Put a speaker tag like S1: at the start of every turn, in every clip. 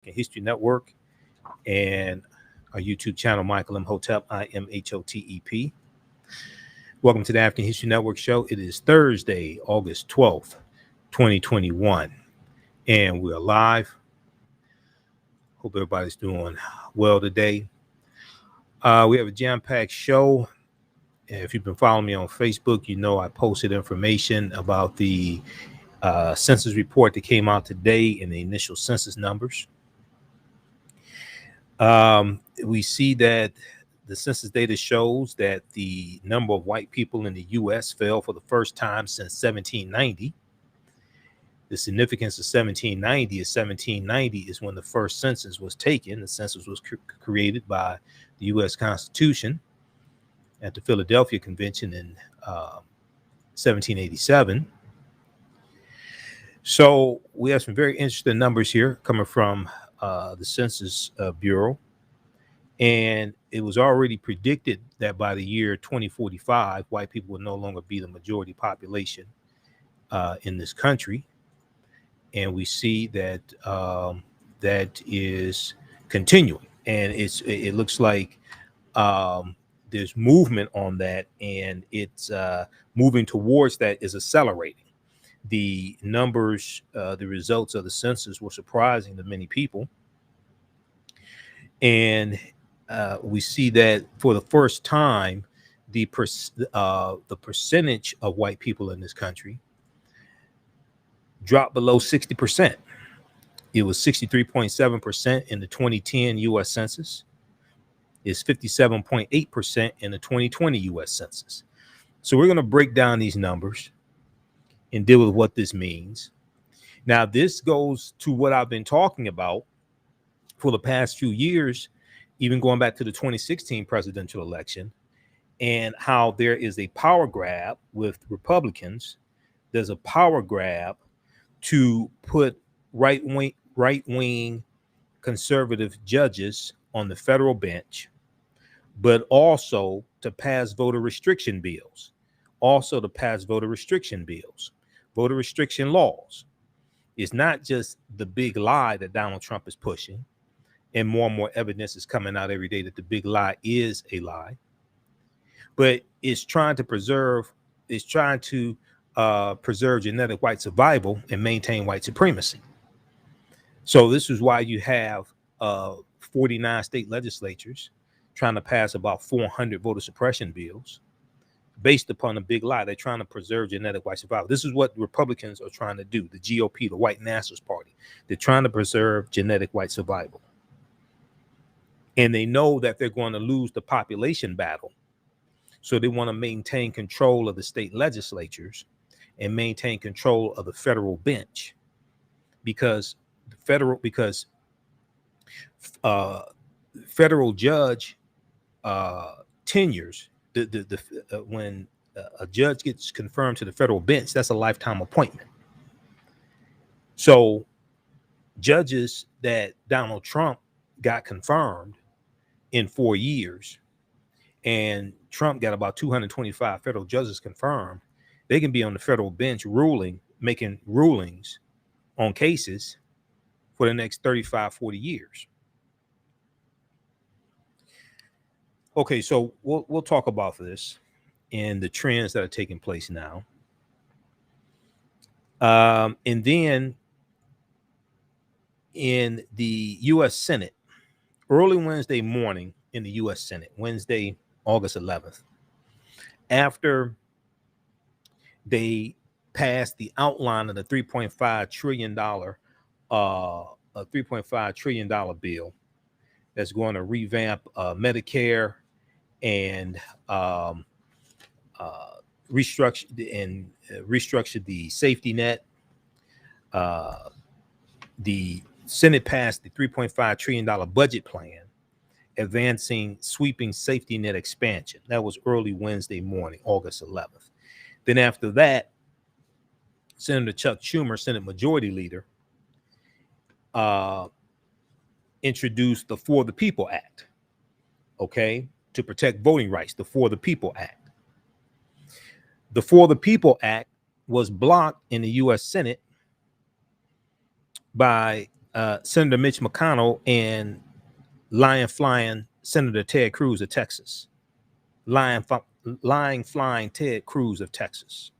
S1: History Network and our YouTube channel, Michael Imhotep, IMHOTEP. Welcome to the African History Network show. It is Thursday, August 12th, 2021, and we're live. Hope everybody's doing well today. We have a jam-packed show. If you've been following me on Facebook, you know I posted information about the census report that came out today and the initial census numbers. We see that the census data shows that the number of white people in the U.S. fell for the first time since 1790. The significance of 1790 is when the first census was taken. The census was created by the U.S. Constitution at the Philadelphia Convention in 1787. So we have some very interesting numbers here coming from the Census Bureau. And it was already predicted that by the year 2045, white people will no longer be the majority population in this country. And we see that that is continuing. And it looks like there's movement on that, and it's moving towards that is accelerating. The numbers, the results of the census were surprising to many people. And we see that for the first time, the percentage of white people in this country dropped below 60%. It was 63.7% in the 2010 U.S. Census. It's 57.8% in the 2020 U.S. Census. So we're going to break down these numbers and deal with what this means. Now, this goes to what I've been talking about for the past few years, even going back to the 2016 presidential election, and how there is a power grab with Republicans. There's a power grab to put right-wing conservative judges on the federal bench, but also to pass voter restriction bills, voter restriction laws. It's not just the big lie that Donald Trump is pushing, and more evidence is coming out every day that the big lie is a lie, but it's trying to preserve genetic white survival and maintain white supremacy. So this is why you have 49 state legislatures trying to pass about 400 voter suppression bills based upon a big lie. They're trying to preserve genetic white survival. This is what Republicans are trying to do. The GOP, the White Nationalist Party, they're trying to preserve genetic white survival. And they know that they're going to lose the population battle. So they want to maintain control of the state legislatures and maintain control of the federal bench, because federal judge tenures, when a judge gets confirmed to the federal bench, that's a lifetime appointment. So judges that Donald Trump got confirmed in 4 years, and Trump got about 225 federal judges confirmed, they can be on the federal bench making rulings on cases for the next 35, 40 years. Okay, so we'll talk about this and the trends that are taking place now. And then in the U.S. Senate, early Wednesday morning in the U.S. Senate, Wednesday, August 11th, after they passed the outline of the $3.5 trillion bill that's going to revamp Medicare and restructure the safety net. The Senate passed the $3.5 trillion budget plan, advancing sweeping safety net expansion. That was early Wednesday morning, August 11th. Then after that, Senator Chuck Schumer, Senate Majority Leader, introduced the For the People Act, to protect voting rights, the For the People Act. The For the People Act was blocked in the U.S. Senate by Senator Mitch McConnell and lion flying Senator Ted Cruz of Texas. Lying flying Ted Cruz of Texas.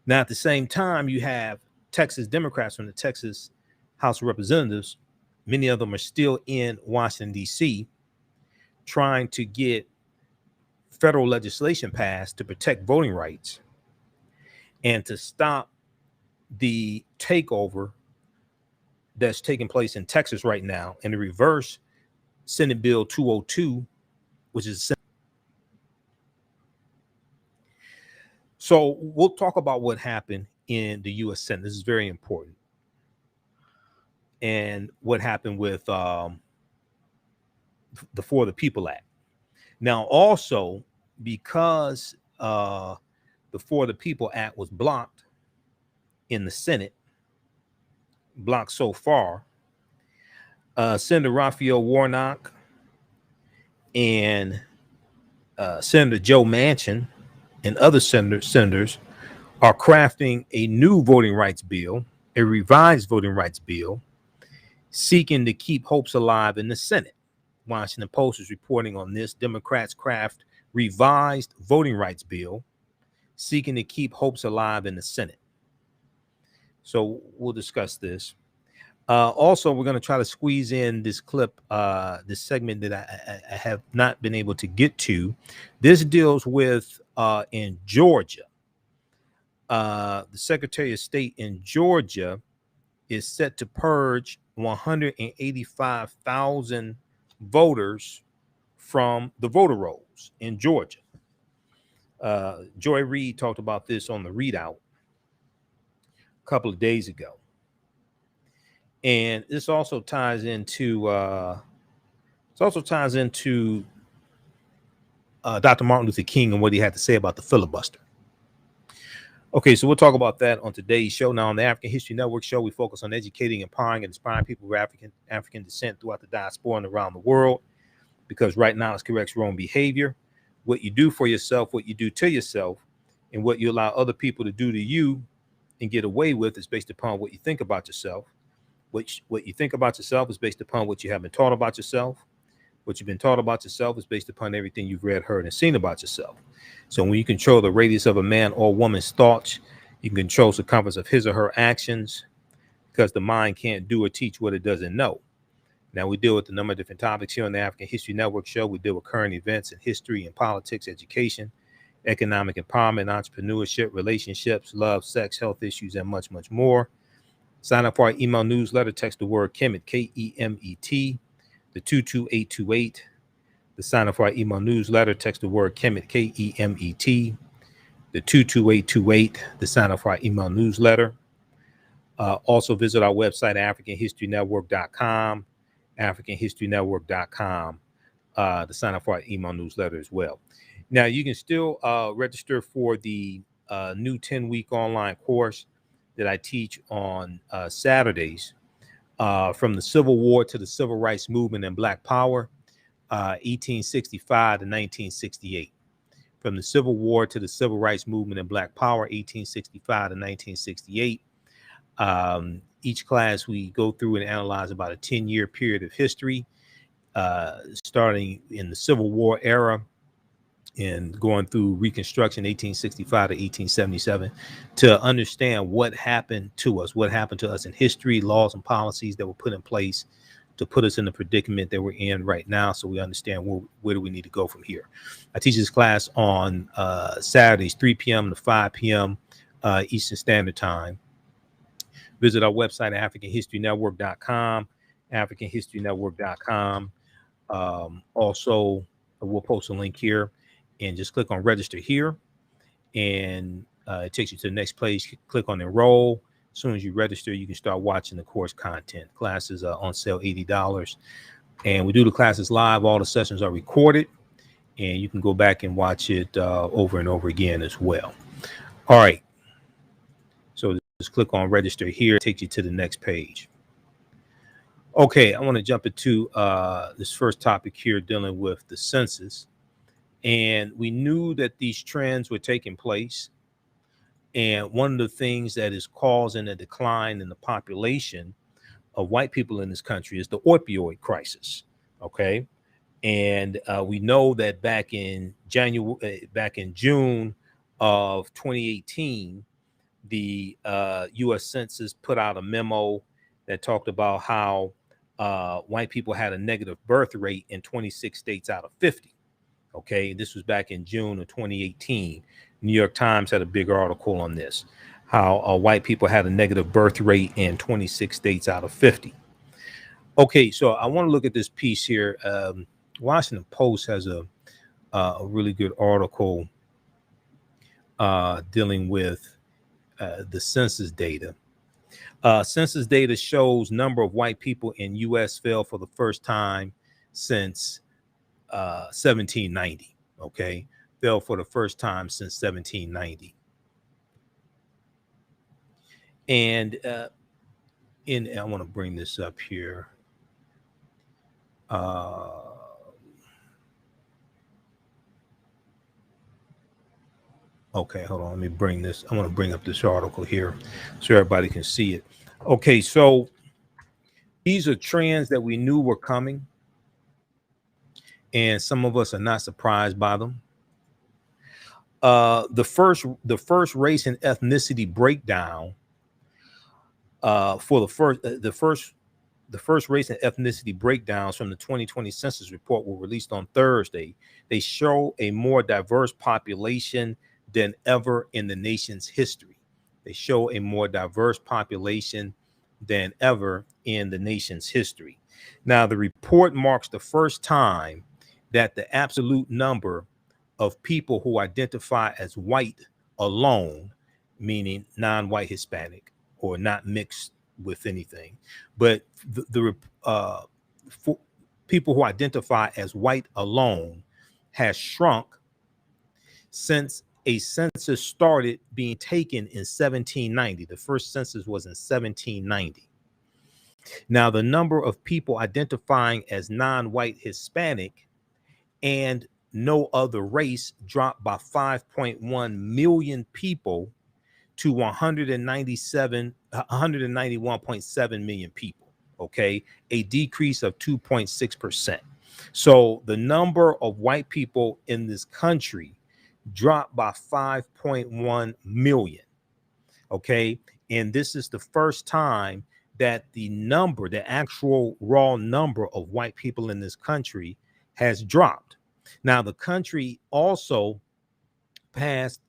S1: Now, at the same time, you have Texas Democrats from the Texas House of Representatives. Many of them are still in Washington, D.C., trying to get federal legislation passed to protect voting rights and to stop the takeover that's taking place in Texas right now and to reverse Senate Bill 202, which is so we'll talk about what happened in the U.S. Senate. This is very important. And what happened with the For the People Act. Now, also, because the For the People Act was blocked in the Senate, blocked so far, Senator Raphael Warnock and Senator Joe Manchin and other senators are crafting a new voting rights bill, a revised voting rights bill, seeking to keep hopes alive in the Senate. Washington Post is reporting on this. Democrats craft revised voting rights bill, seeking to keep hopes alive in the Senate. So we'll discuss this. Also, we're going to try to squeeze in this clip, this segment that I have not been able to get to. This deals with in Georgia. The Secretary of State in Georgia is set to purge 185,000 voters from the voter rolls in Georgia. Joy Reid talked about this on the Readout a couple of days ago. And this also ties into Dr. Martin Luther King and what he had to say about the filibuster. Okay, so we'll talk about that on today's show. Now, on the African History Network show, we focus on educating, empowering, and inspiring people of African descent throughout the diaspora and around the world, because right now it corrects wrong behavior. What you do for yourself, what you do to yourself, and what you allow other people to do to you and get away with is based upon what you think about yourself. What you think about yourself is based upon what you have been taught about yourself. What you've been taught about yourself is based upon everything you've read, heard, and seen about yourself. So when you control the radius of a man or woman's thoughts, you can control the circumference of his or her actions, because the mind can't do or teach what it doesn't know. Now, we deal with a number of different topics here on the African History Network show. We deal with current events in history and politics, education, economic empowerment, entrepreneurship, relationships, love, sex, health issues, and much, much more. Sign up for our email newsletter. Text the word Kemet, K-E-M-E-T, the 22828. To sign up for our email newsletter, text the word Kemet, K-E-M-E-T, the 22828. To sign up for our email newsletter. Also visit our website, AfricanHistoryNetwork.com, AfricanHistoryNetwork.com, to sign up for our email newsletter as well. Now, you can still register for the new 10-week online course that I teach on Saturdays, from the Civil War to the Civil Rights Movement and Black Power, 1865 to 1968. From the Civil War to the Civil Rights Movement and Black Power, 1865 to 1968. Each class we go through and analyze about a 10-year period of history, starting in the Civil War era and going through Reconstruction 1865 to 1877, to understand what happened to us in history, laws and policies that were put in place to put us in the predicament that we're in right now, so we understand where do we need to go from here. I teach this class on Saturdays, 3 p.m. to 5 p.m. Eastern Standard Time. Visit our website, AfricanHistoryNetwork.com, AfricanHistoryNetwork.com. Also, we'll post a link here, and just click on register here, and it takes you to the next page. Click on enroll. As soon as you register, you can start watching the course content. Classes are on sale, $80. And we do the classes live. All the sessions are recorded, and you can go back and watch it over and over again as well. All right. So just click on register here. It takes you to the next page. Okay, I want to jump into this first topic here, dealing with the census. And we knew that these trends were taking place. And one of the things that is causing a decline in the population of white people in this country is the opioid crisis. Okay. And we know that back in June of 2018, the U.S. Census put out a memo that talked about how white people had a negative birth rate in 26 states out of 50. Okay, this was back in June of 2018. New York Times had a big article on this, how white people had a negative birth rate in 26 states out of 50. Okay, so I want to look at this piece here. Washington Post has a really good article dealing with the census data. Census data shows number of white people in U.S. fell for the first time since 1790. Okay, fell for the first time since 1790. And I want to bring this up here. Okay, hold on. Let me bring this. I want to bring up this article here so everybody can see it. Okay, so these are trends that we knew were coming, and some of us are not surprised by them. The first race and ethnicity breakdown for the first race and ethnicity breakdowns from the 2020 census report were released on Thursday. They show a more diverse population than ever in the nation's history. They show a more diverse population than ever in the nation's history. Now, the report marks the first time that the absolute number of people who identify as white alone, meaning non-white Hispanic or not mixed with anything, but for people who identify as white alone has shrunk since a census started being taken in 1790. The first census was in 1790. Now, the number of people identifying as non-white Hispanic and no other race dropped by 5.1 million people to 191.7 million people. Okay, a decrease of 2.6%. So the number of white people in this country dropped by 5.1 million. Okay, and this is the first time that the actual raw number of white people in this country has dropped. Now, the country also passed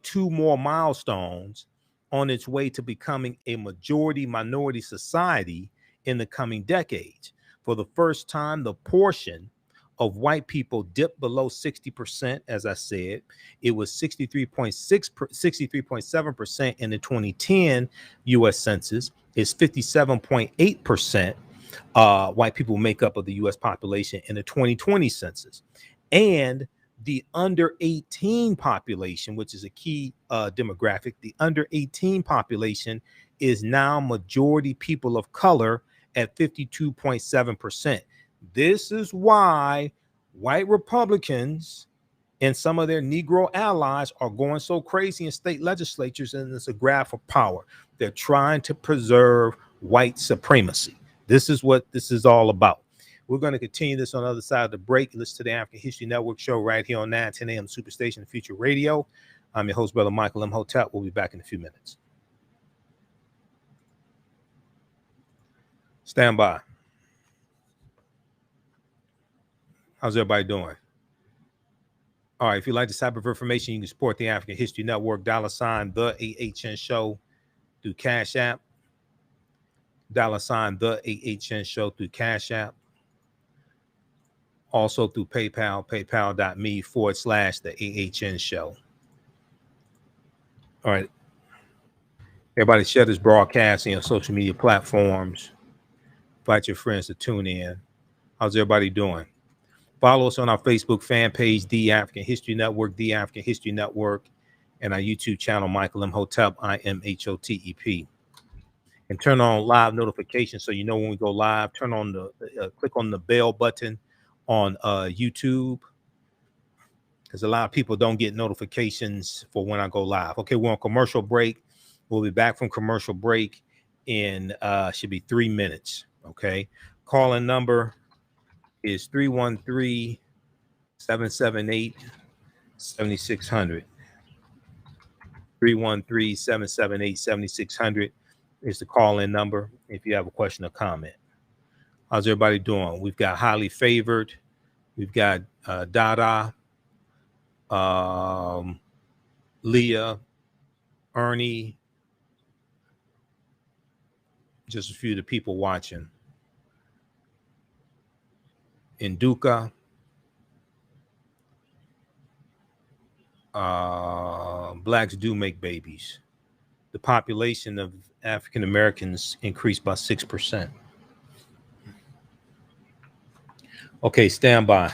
S1: two more milestones on its way to becoming a majority minority society in the coming decades. For the first time, the portion of white people dipped below 60%. As I said, it was 63.7% in the 2010 U.S. Census. It's 57.8% white people make up of the U.S. population in the 2020 census. And the under 18 population, which is a key demographic, the under 18 population is now majority people of color at 52.7%. This is why white Republicans and some of their Negro allies are going so crazy in state legislatures, and it's a grab for power. They're trying to preserve white supremacy. This is what this is all about. We're going to continue this on the other side of the break. Listen to the African History Network show right here on 910 a.m. Superstation Future Radio. I'm your host, Brother Michael Imhotep. We'll be back in a few minutes. Stand by. How's everybody doing? All right, if you like this type of information, you can support the African History Network, $ TheAHNShow through Cash App, $ TheAHNShow through Cash App. Also through PayPal, paypal.me/TheAHNShow. All right. Everybody share this broadcasting on social media platforms. Invite your friends to tune in. How's everybody doing? Follow us on our Facebook fan page, The African History Network, The African History Network, and our YouTube channel, Michael Imhotep, IMHOTEP. And turn on live notifications so you know when we go live. Turn on click on the bell button on YouTube, because a lot of people don't get notifications for when I go live. Okay, we're on commercial break. We'll be back from commercial break in should be 3 minutes. Okay. Call-in number is 313-778-7600. 313-778-7600 is the call-in number if you have a question or comment. How's everybody doing? We've got Highly Favored. We've got Dada, Leah, Ernie, just a few of the people watching. Induka, blacks do make babies. The population of African Americans increased by 6%. Okay, stand by.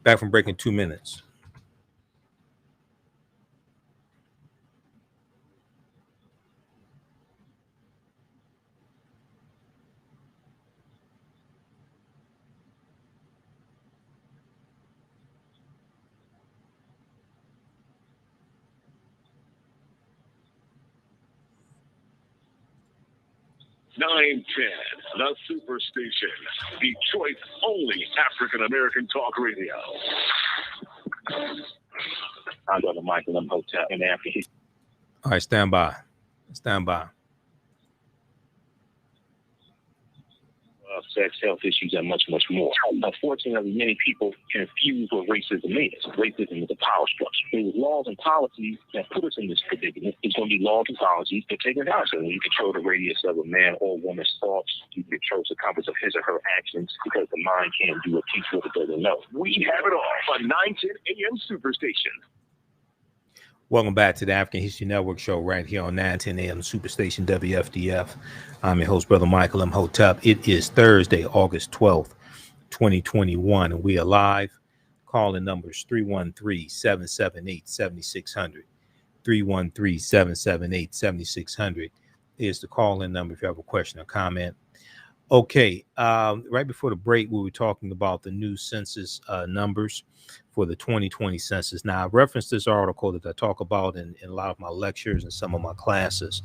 S1: Back from break in 2 minutes.
S2: Nine 10, the Superstation, Detroit's only African-American talk radio. I'm Brother Michael Imhotep in Africa.
S1: All right, stand by. Stand by.
S2: Sex, health issues, and much, much more. Unfortunately, many people confuse what racism is. Racism is a power structure. There was laws and policies that put us in this predicament. It's going to be laws and policies that take it out. So when you control the radius of a man or woman's thoughts, you control the compass of his or her actions, because the mind can't do or teach what it doesn't know. We have it all on 910 AM Superstation.
S1: Welcome back to the African History Network show right here on 910 AM Superstation WFDF. I'm your host, Brother Michael Imhotep. It is Thursday, August 12th, 2021, and we are live. Calling numbers 313-778-7600. 313-778-7600 is the call-in number if you have a question or comment. Okay, right before the break, we were talking about the new census numbers for the 2020 census. Now, I referenced this article that I talk about in a lot of my lectures and some of my classes.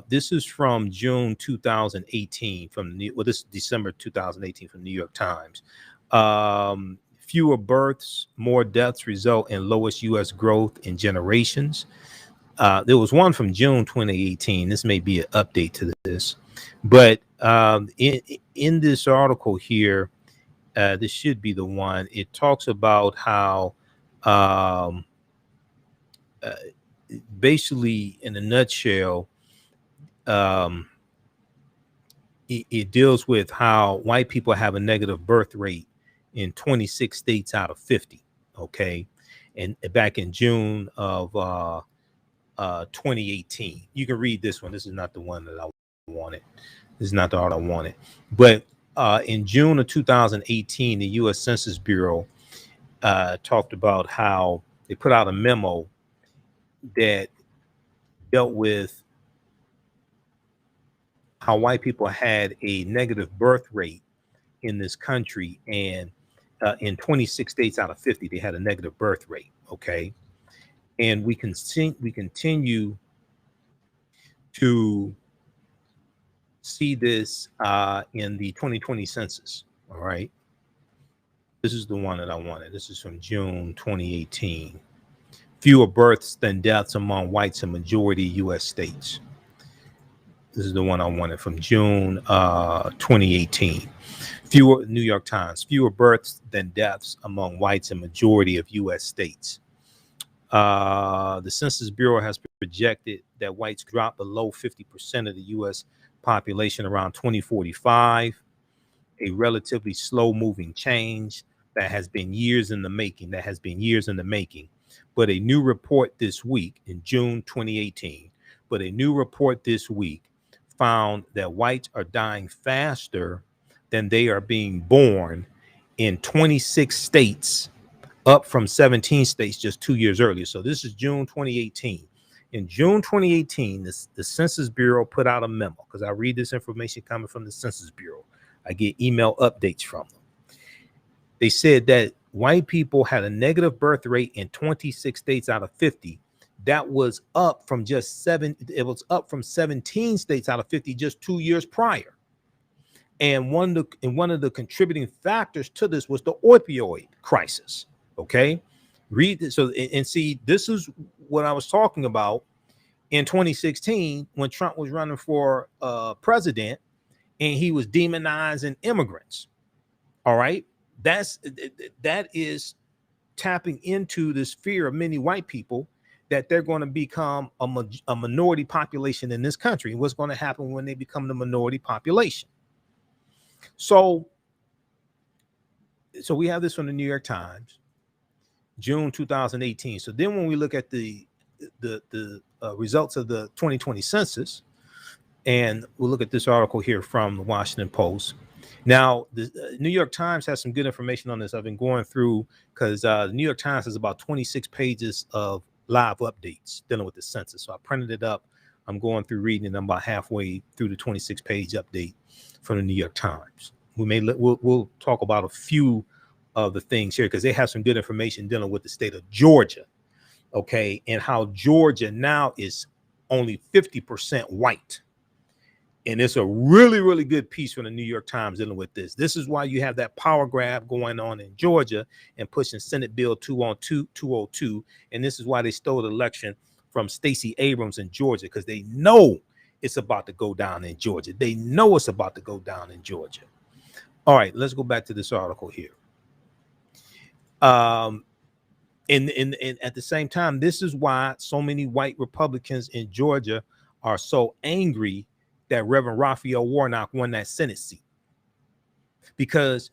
S1: This is from June 2018, this is December 2018 from New York Times. Fewer births, more deaths result in lowest U.S. growth in generations. There was one from June 2018. This may be an update to this, but in this article here, this should be the one. It talks about how basically, in a nutshell, it deals with how white people have a negative birth rate in 26 states out of 50. Okay. And back in June of 2018, you can read this one. This is not the one that I wanted. This is not the art I wanted. But in June of 2018, the U.S. Census Bureau talked about how they put out a memo that dealt with how white people had a negative birth rate in this country, and in 26 states out of 50, they had a negative birth rate. Okay, and we continue to see this in the 2020 census. All right, this is the one that I wanted. This is from June 2018. Fewer births than deaths among whites in majority U.S. states. This is the one I wanted from June 2018. New York Times, fewer births than deaths among whites in majority of U.S. states. The Census Bureau has projected that whites drop below 50% of the U.S. population around 2045, a relatively slow-moving change that has been years in the making. But a new report this week in June 2018, found that whites are dying faster than they are being born in 26 states, up from 17 states just 2 years earlier. So this is June 2018. In June 2018, the Census Bureau put out a memo, because I read this information coming from the Census Bureau. I get email updates from them. they said that white people had a negative birth rate in 26 states out of 50. That was up from just 17 states out of 50 just 2 years prior. And one of the contributing factors to this was the opioid crisis. Okay, read this and see. This is what I was talking about in 2016 when Trump was running for president, and he was demonizing immigrants. All right, that is tapping into this fear of many white people that they're going to become a minority population in this country. What's going to happen when they become the minority population? So we have this from the New York Times, June 2018. So then when we look at the results of the 2020 census, and we'll look at this article here from the Washington Post. Now, the New York Times has some good information on this. I've been going through because the New York Times has about 26 pages of live updates dealing with the census. So I printed it up. I'm going through reading it. I'm about halfway through the 26-page update from the New York Times. We'll talk about a few of the things here because they have some good information dealing with the state of Georgia, okay, and how Georgia now is only 50% white. And it's a really, really good piece from the New York Times dealing with this. This is why you have that power grab going on in Georgia and pushing Senate Bill 202. And this is why they stole the election from Stacey Abrams in Georgia, because they know it's about to go down in Georgia. They know it's about to go down in Georgia. All right, let's go back to this article here. And at the same time, this is why so many white Republicans in Georgia are so angry that Reverend Raphael Warnock won that Senate seat, because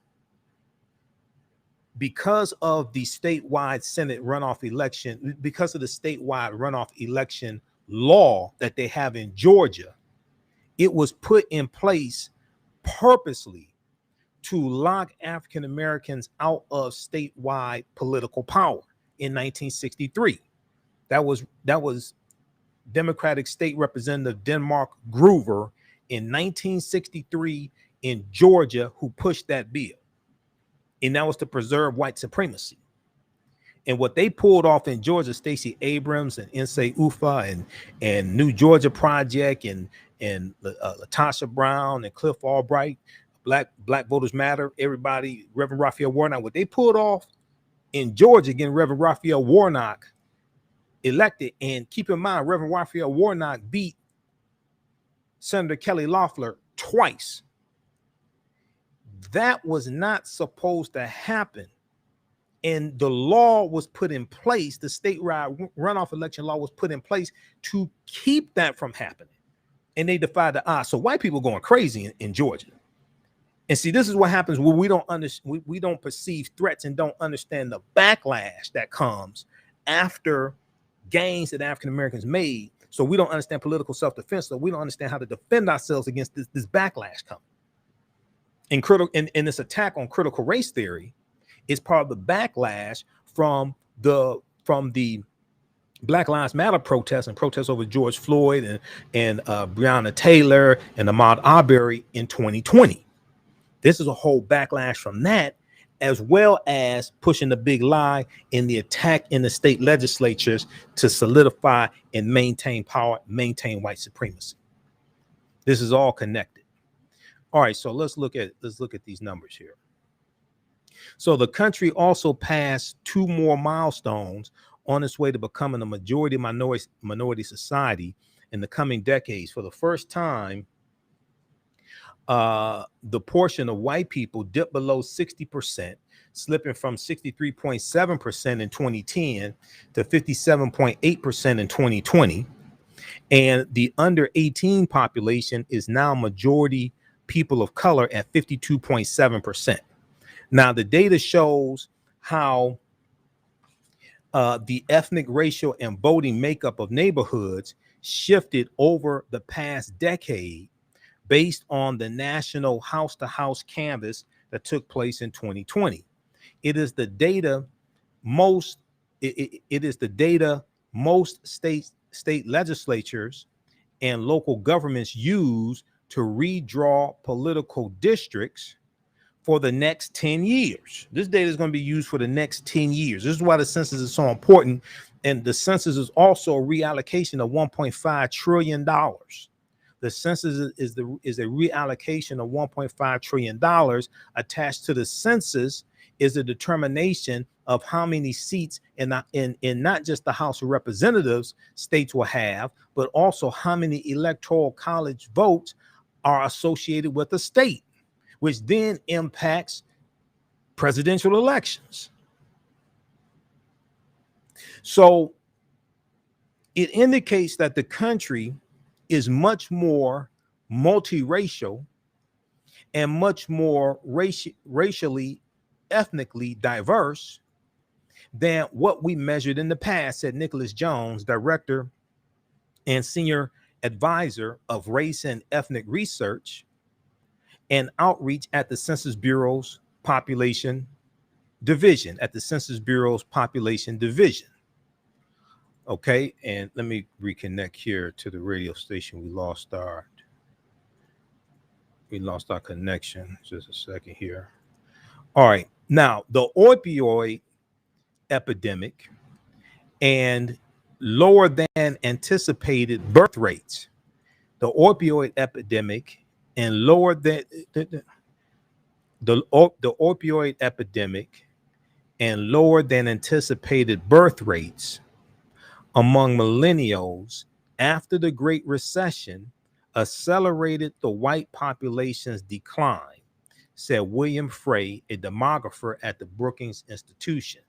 S1: of the statewide Senate runoff election, because of the statewide runoff election law that they have in Georgia. It was put in place purposely to lock African Americans out of statewide political power in 1963. That was Democratic State Representative Denmark Groover in 1963 in Georgia who pushed that bill. And that was to preserve white supremacy. And what they pulled off in Georgia, Stacey Abrams and Nsé Ufah and New Georgia Project and Latasha Brown and Cliff Albright, Black Voters Matter, everybody, Reverend Raphael Warnock, what they pulled off in Georgia, getting Reverend Raphael Warnock elected. And keep in mind, Reverend Raphael Warnock beat Senator Kelly Loeffler twice. That was not supposed to happen. And the law was put in place, the statewide runoff election law was put in place to keep that from happening. And they defied the odds. So white people going crazy in Georgia. And see, this is what happens when we don't perceive threats and don't understand the backlash that comes after gains that African Americans made. So we don't understand political self-defense. So we don't understand how to defend ourselves against this backlash coming. In this attack on critical race theory is part of the backlash from the Black Lives Matter protests and protests over George Floyd and Breonna Taylor and Ahmaud Arbery in 2020. This is a whole backlash from that, as well as pushing the big lie in the attack in the state legislatures to solidify and maintain power, maintain white supremacy. This is all connected. All right, so let's look at these numbers here. So the country also passed 2 more milestones on its way to becoming a majority minority society in the coming decades. For the first time, the portion of white people dipped below 60%, slipping from 63.7% in 2010 to 57.8% in 2020. And the under 18 population is now majority people of color at 52.7%. Now, the data shows how the ethnic, racial, and voting makeup of neighborhoods shifted over the past decade based on the national house-to-house canvass that took place in 2020. It is the data most state legislatures and local governments use to redraw political districts for the next 10 years. This data is going to be used for the next 10 years. This is why the census is so important. And the census is also a reallocation of $1.5 trillion. The census is a reallocation of $1.5 trillion. Attached to the census is a determination of how many seats in not just the House of Representatives states will have, but also how many electoral college votes are associated with the state, which then impacts presidential elections. So it indicates that the country is much more multiracial and much more racially, ethnically diverse than what we measured in the past, said Nicholas Jones, director and senior advisor of race and ethnic research and outreach at the Census Bureau's population division, Okay, and let me reconnect here to the radio station. We lost our connection. Just a second here. All right, now the opioid epidemic and lower than anticipated birth rates. The opioid epidemic and lower than the opioid epidemic and lower than anticipated birth rates among millennials after the Great Recession accelerated the white population's decline, said William Frey, a demographer at the Brookings Institution.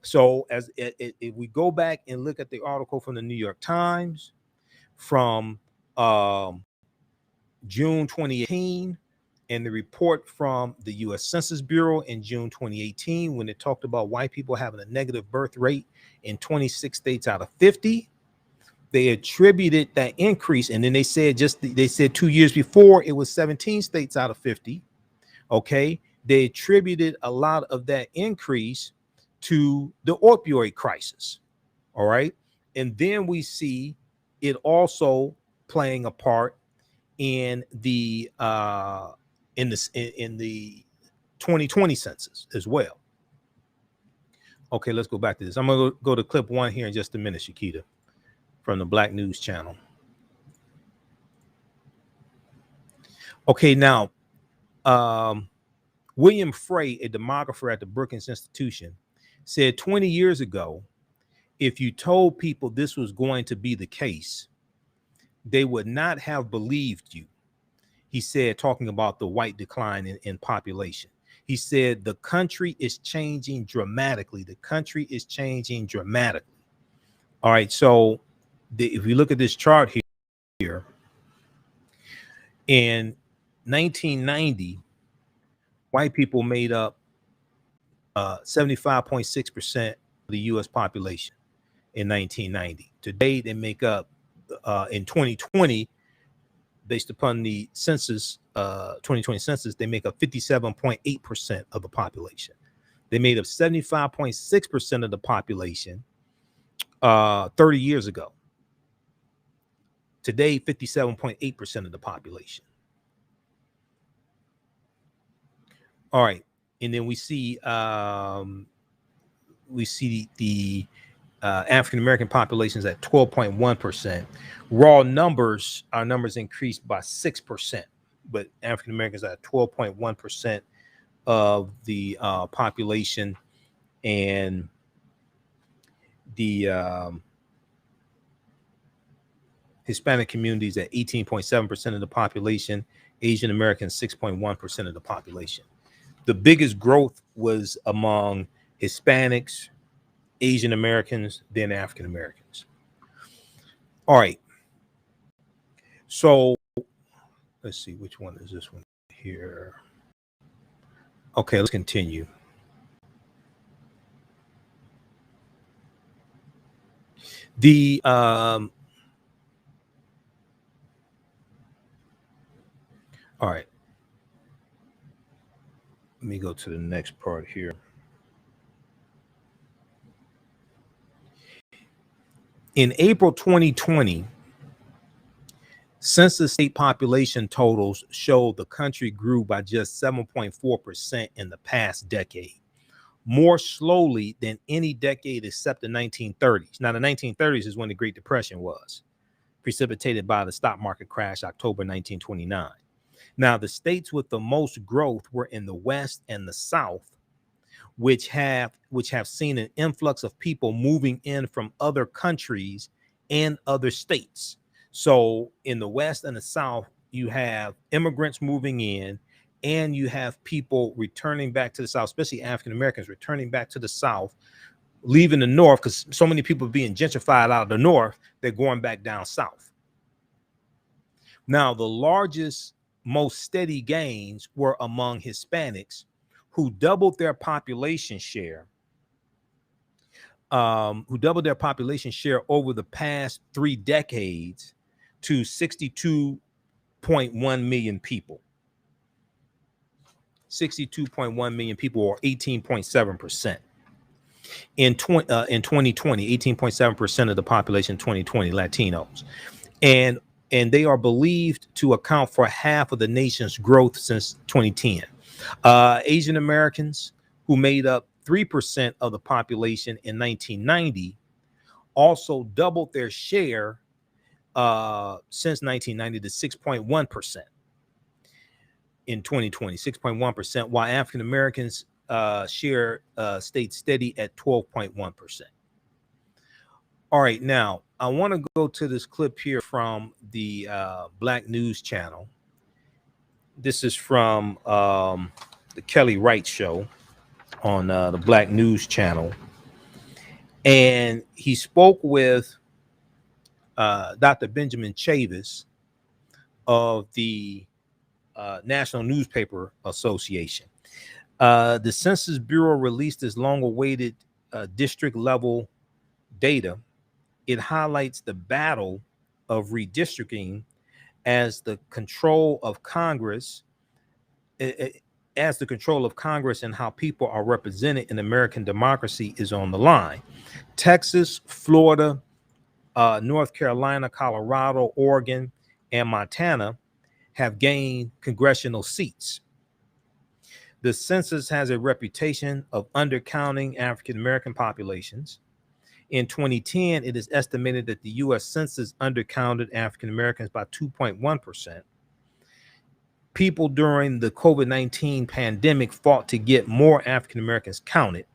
S1: So as if we go back and look at the article from the New York Times from June 2018 and the report from the U.S. Census Bureau in June 2018, when it talked about white people having a negative birth rate in 26 states out of 50, they attributed that increase. And then they said 2 years before it was 17 states out of 50. Okay. They attributed a lot of that increase to the opioid crisis. All right. And then we see it also playing a part in the 2020 census as well. Okay, let's go back to this. I'm gonna go to clip 1 here in just a minute, Shakita, from the Black News Channel. Okay, now William Frey, a demographer at the Brookings Institution, said 20 years ago, if you told people this was going to be the case, they would not have believed you. He said, talking about the white decline in population. He said, the country is changing dramatically. The country is changing dramatically. All right. So if we look at this chart here, in 1990, white people made up 75.6% of the U.S. population in 1990. Today, they make up in 2020, based upon the census, 2020 census, they make up 57.8% of the population. They made up 75.6% of the population 30 years ago. Today, 57.8% of the population. All right, and then we see the African American populations at 12.1%. Raw numbers, our numbers increased by 6%, but African Americans are at 12.1% of the population, and the Hispanic communities at 18.7% of the population. Asian Americans 6.1% of the population. The biggest growth was among Hispanics, Asian Americans, then African Americans. All right. So let's see, which one is this one here? Okay, let's continue. The all right. Let me go to the next part here. In April 2020, Census state population totals show the country grew by just 7.4% in the past decade, more slowly than any decade except the 1930s. Now, the 1930s is when the Great Depression was, precipitated by the stock market crash, October 1929. Now, the states with the most growth were in the West and the South, which have seen an influx of people moving in from other countries and other states. So in the West and the South, you have immigrants moving in, and you have people returning back to the South, especially African Americans returning back to the South, leaving the North, because so many people are being gentrified out of the North, they're going back down South. Now, the largest, most steady gains were among Hispanics, who doubled their population share, over the past 3 decades to 62.1 million people. 62.1 million people, or 18.7%. In 2020, 18.7% of the population in 2020, Latinos. And they are believed to account for half of the nation's growth since 2010. Asian Americans, who made up 3% of the population in 1990, also doubled their share since 1990 to 6.1% in 2020, 6.1%, while African Americans share stayed steady at 12.1%. All right, now I want to go to this clip here from the Black News Channel. This is from the Kelly Wright Show on the Black News Channel. And he spoke with Dr. Benjamin Chavis of the National Newspaper Association. The Census Bureau released this long-awaited district-level data. It highlights the battle of redistricting as the control of Congress, and how people are represented in American democracy is on the line. Texas, Florida, North Carolina, Colorado, Oregon, and Montana have gained congressional seats. The census has a reputation of undercounting African American populations. In 2010, it is estimated that the U.S. Census undercounted African Americans by 2.1%. People during the COVID-19 pandemic fought to get more African Americans counted.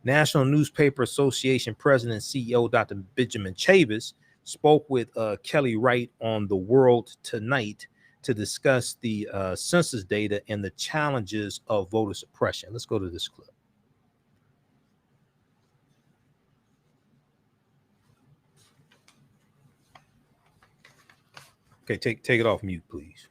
S1: National Newspaper Association President and CEO Dr. Benjamin Chavis spoke with Kelly Wright on The World Tonight to discuss the census data and the challenges of voter suppression. Let's go to this clip. Okay, take it off mute, please.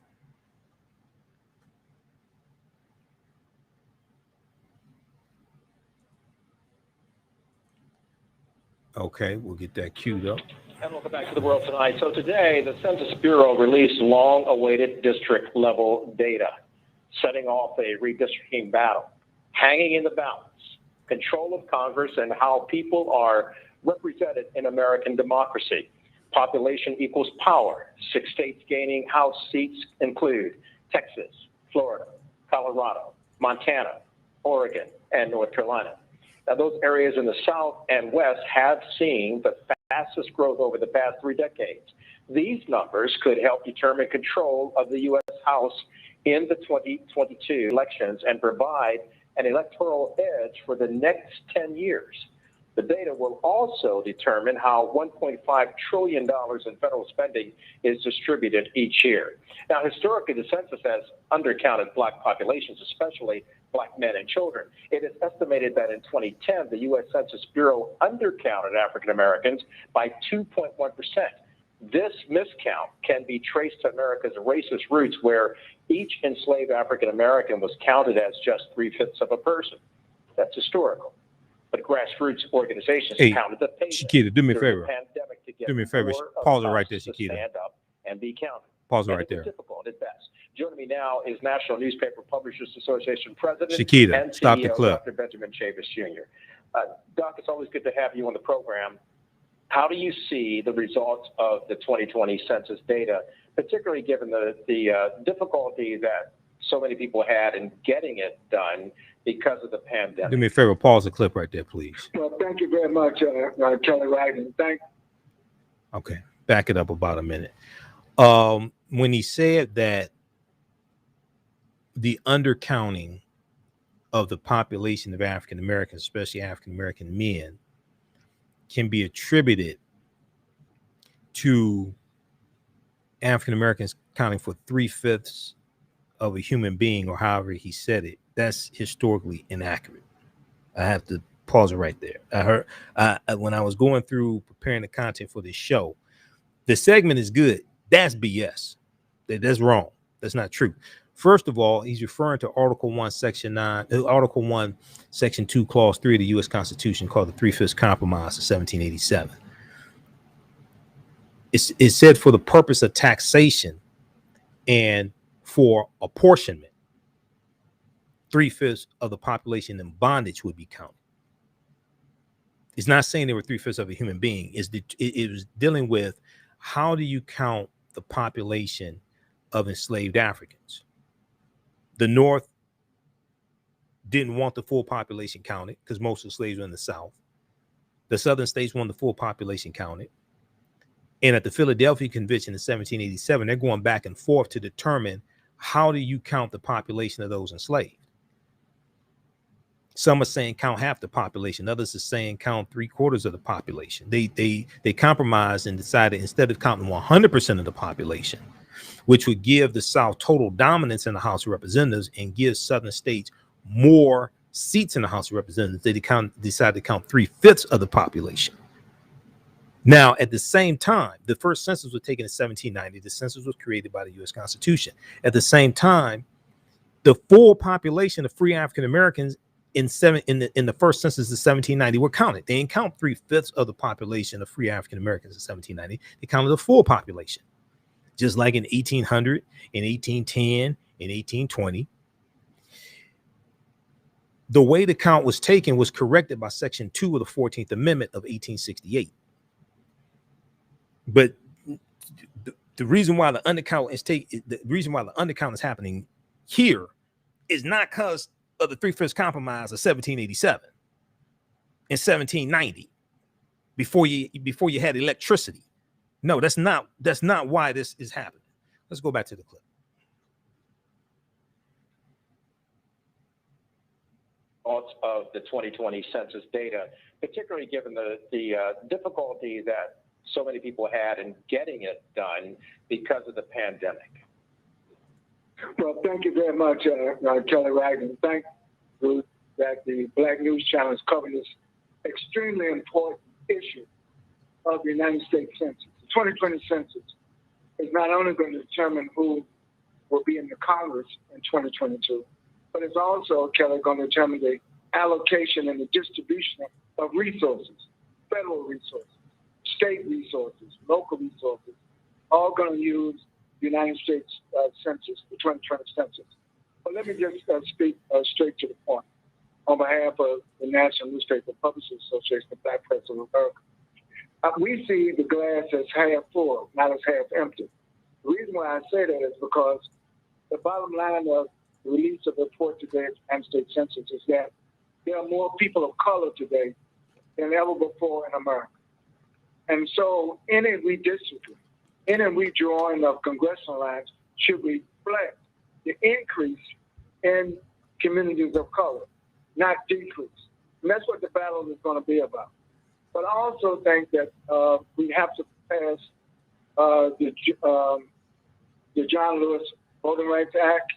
S1: Okay, we'll get that queued up.
S3: And welcome back to The World Tonight. So today, the Census Bureau released long-awaited district-level data, setting off a redistricting battle, hanging in the balance, control of Congress and how people are represented in American democracy. Population equals power. 6 states gaining House seats include Texas, Florida, Colorado, Montana, Oregon, and North Carolina. Now, those areas in the South and West have seen the fastest growth over the past 3 decades. These numbers could help determine control of the U.S. House in the 2022 elections and provide an electoral edge for the next 10 years. The data will also determine how $1.5 trillion in federal spending is distributed each year. Now, historically, the census has undercounted Black populations, especially Black men and children. It is estimated that in 2010, the U.S. Census Bureau undercounted African Americans by 2.1%. This miscount can be traced to America's racist roots, where each enslaved African American was counted as just 3/5 of a person. That's historical. But grassroots organizations counted the payment.
S1: Shakita, do me a favor.
S3: Pandemic to get
S1: do me a favor. Pause it right there, Shakita.
S3: Stand up and be counted.
S1: Pause it right there.
S3: Difficult at best. Joining me now is National Newspaper Publishers Association President
S1: Shakita,
S3: and
S1: stop
S3: CEO
S1: the clip.
S3: Dr. Benjamin Chavis Jr. Doc, it's always good to have you on the program. How do you see the results of the 2020 census data, particularly given the difficulty that so many people had in getting it done because of the pandemic?
S1: Do me a favor, pause the clip right there, please.
S4: Well, thank you very much, Kelly Wright, and
S1: Okay, back it up about a minute. When he said that the undercounting of the population of African Americans, especially African American men, can be attributed to African Americans counting for 3/5 of a human being, or however he said it, that's historically inaccurate. I have to pause it right there. I heard when I was going through preparing the content for this show, the segment is good. That's BS. That's wrong. That's not true. First of all, he's referring to Article 1, Section 9, Article 1, Section 2, Clause 3 of the U.S. Constitution, called the Three-Fifths Compromise of 1787. It said for the purpose of taxation and for apportionment, 3/5 of the population in bondage would be counted. It's not saying they were 3/5 of a human being. It was dealing with how do you count the population of enslaved Africans. The North didn't want the full population counted because most of the slaves were in the South. The Southern states wanted the full population counted. And at the Philadelphia Convention in 1787, they're going back and forth to determine how do you count the population of those enslaved. Some are saying count half the population. Others are saying count 3/4 of the population. They compromised and decided instead of counting 100% of the population, which would give the South total dominance in the House of Representatives and give Southern states more seats in the House of Representatives, they decided to count 3/5 of the population. Now, at the same time, the first census was taken in 1790. The census was created by the U.S. Constitution. At the same time, the full population of free African Americans in the first census of 1790 were counted. They didn't count 3/5 of the population of free African Americans in 1790. They counted the full population, just like in 1800, in 1810, in 1820. The way the count was taken was corrected by Section 2 of the 14th Amendment of 1868. But the reason why the undercount is happening here is not because of the Three-Fifths Compromise of 1787 and 1790 before you had electricity. No, that's not why this is happening. Let's go back to the clip.
S3: Of the 2020 census data, particularly given the difficulty that so many people had in getting it done because of the pandemic.
S4: Well, thank you very much, Kelly Wright, and thank you that the Black News Channel is covering this extremely important issue of the United States Census. The 2020 Census is not only going to determine who will be in the Congress in 2022, but it's also, Kelly, going to determine the allocation and the distribution of resources, federal resources, state resources, local resources, all going to use the United States Census, the 2020 Census. But let me just speak straight to the point. On behalf of the National Newspaper Publishers Association of Black Press of America, we see the glass as half full, not as half empty. The reason why I say that is because the bottom line of the release of the report today of the United States Census is that there are more people of color today than ever before in America. And so any redistricting, any redrawing of congressional lines should reflect the increase in communities of color, not decrease. And that's what the battle is going to be about. But I also think that we have to pass the John Lewis Voting Rights Act.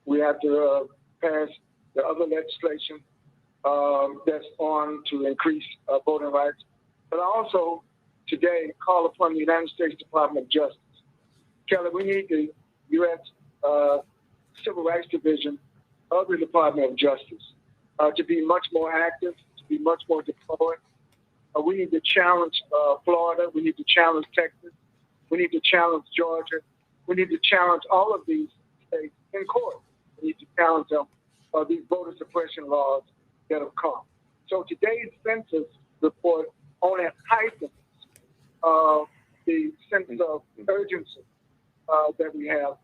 S4: We have to pass the other legislation that's on to increase voting rights. But also today call upon the United States Department of Justice. Kelly, we need the U.S. Civil Rights Division of the Department of Justice to be much more active, to be much more deployed. We need to challenge Florida. We need to challenge Texas. We need to challenge Georgia. We need to challenge all of these states in court. We need to challenge them these voter suppression laws that have come. So today's census report only heightens the sense of urgency that we have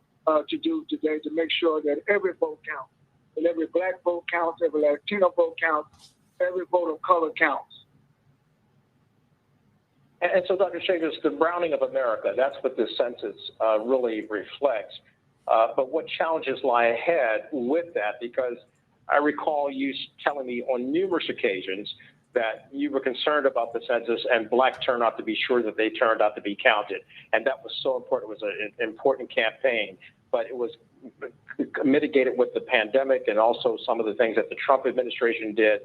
S4: to do today to make sure that every vote counts, and every black vote counts, every Latino vote counts, every vote of color counts.
S3: And so, Dr. Chavis, the browning of America, that's what this census really reflects. But what challenges lie ahead with that? Because I recall you telling me on numerous occasions that you were concerned about the census and black turnout to be sure that they turned out to be counted. And that was so important. It was an important campaign, but it was mitigated with the pandemic and also some of the things that the Trump administration did.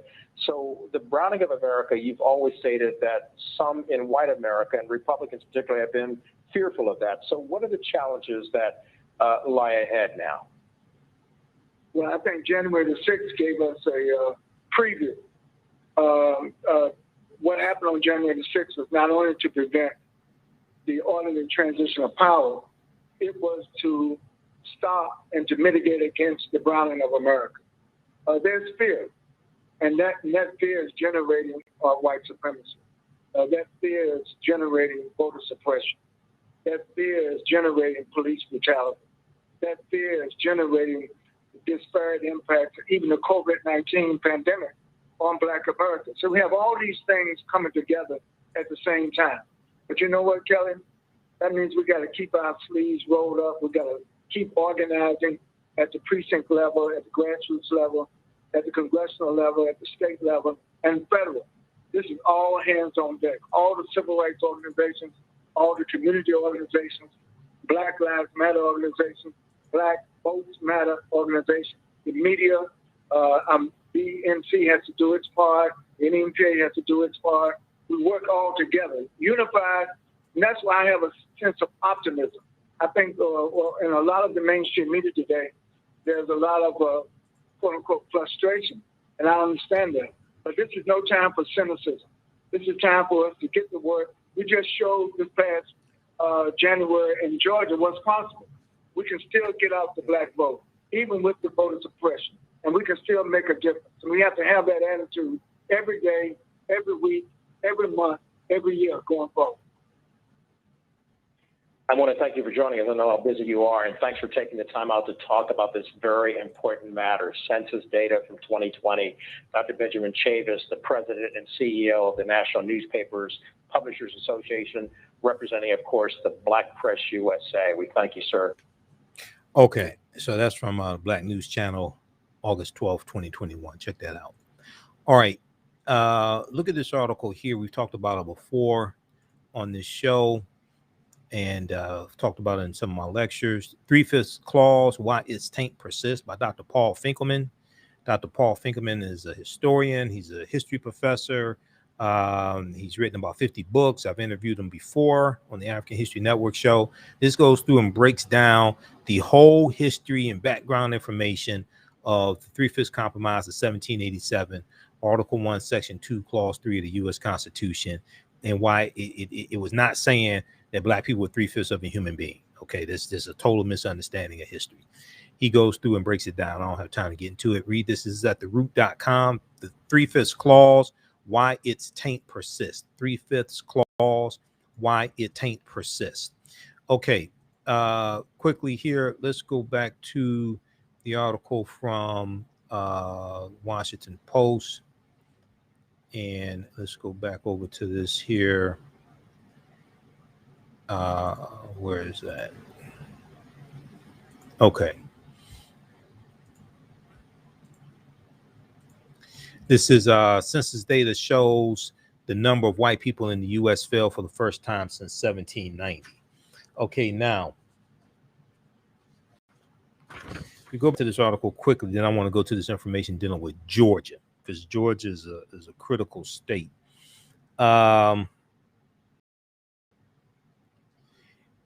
S3: So the browning of America, you've always stated that some in white America, and Republicans particularly, have been fearful of that. So what are the challenges that lie ahead now?
S4: Well, I think January the 6th gave us a preview. What happened on January the 6th was not only to prevent the orderly transition of power, it was to stop and to mitigate against the browning of America. There's fear, and that fear is generating white supremacy. That fear is generating voter suppression. That fear is generating police brutality. That fear is generating disparate impacts, even the COVID-19 pandemic on Black America. So we have all these things coming together at the same time. But you know what, Kelly? That means we got to keep our sleeves rolled up. We got to keep organizing at the precinct level, at the grassroots level, at the congressional level, at the state level, and federal. This is all hands on deck. All the civil rights organizations, all the community organizations, Black Lives Matter organizations, Black Votes Matter organizations, the media, BNC has to do its part, NMPA has to do its part. We work all together, unified, and that's why I have a sense of optimism. I think in a lot of the mainstream media today, there's a lot of quote-unquote frustration, and I understand that. But this is no time for cynicism. This is time for us to get to work. We just showed this past January in Georgia what's possible. We can still get out the black vote, even with the voter suppression, and we can still make a difference. And we have to have that attitude every day, every week, every month, every year going forward.
S3: I want to thank you for joining us. I know how busy you are, and thanks for taking the time out to talk about this very important matter, census data from 2020. Dr. Benjamin Chavis, the president and CEO of the National Newspapers Publishers Association, representing, of course, the Black Press USA. We thank you, sir.
S1: Okay, so that's from Black News Channel, August 12th, 2021. Check that out. All right, look at this article here. We've talked about it before on this show, and talked about it in some of my lectures. 3/5 Clause, Why Its Taint Persists, by Dr. Paul Finkelman. Dr. Paul Finkelman is a historian. He's a history professor. He's written about 50 books. I've interviewed him before on the African History Network show. This goes through and breaks down the whole history and background information of the 3/5 Compromise of 1787, Article 1, Section 2, Clause 3 of the U.S. Constitution, and why it was not saying that black people were 3/5 of a human being. Okay, this is a total misunderstanding of history. He goes through and breaks it down. I don't have time to get into it. Read this. This is at theroot.com. The 3/5 Clause, Why Its Taint Persists. 3/5 Clause, Why It Taint Persists. Okay, quickly here, let's go back to the article from Washington Post. And let's go back over to this here. Where is that? Okay. This is census data shows the number of white people in the U.S. fell for the first time since 1790. Okay, now we go to this article quickly. Then I want to go to this information dealing with Georgia, because Georgia is a critical state.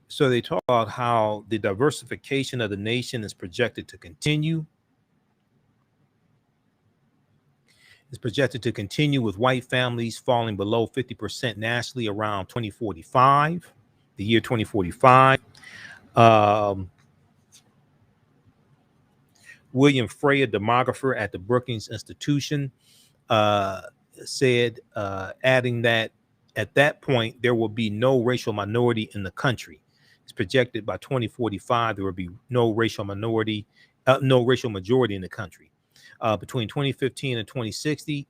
S1: So they talk about how the diversification of the nation is projected to continue. It's projected to continue with white families falling below 50% nationally around 2045, the year 2045. William Frey, a demographer at the Brookings Institution, said, adding that At that point, there will be no racial minority in the country. It's projected by 2045 there will be no racial majority in the country. Between 2015 and 2060,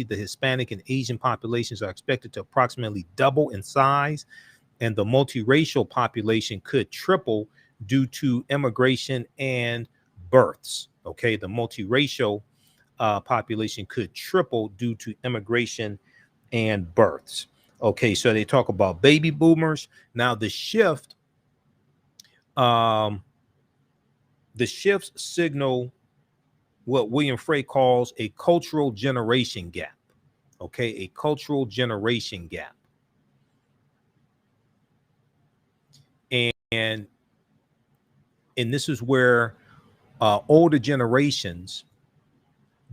S1: the Hispanic and Asian populations are expected to approximately double in size, and the multiracial population could triple due to immigration and births. Okay, the multiracial population could triple due to immigration and births. Okay, so they talk about baby boomers. Now the shifts signal what William Frey calls a cultural generation gap. Okay, a cultural generation gap. And this is where older generations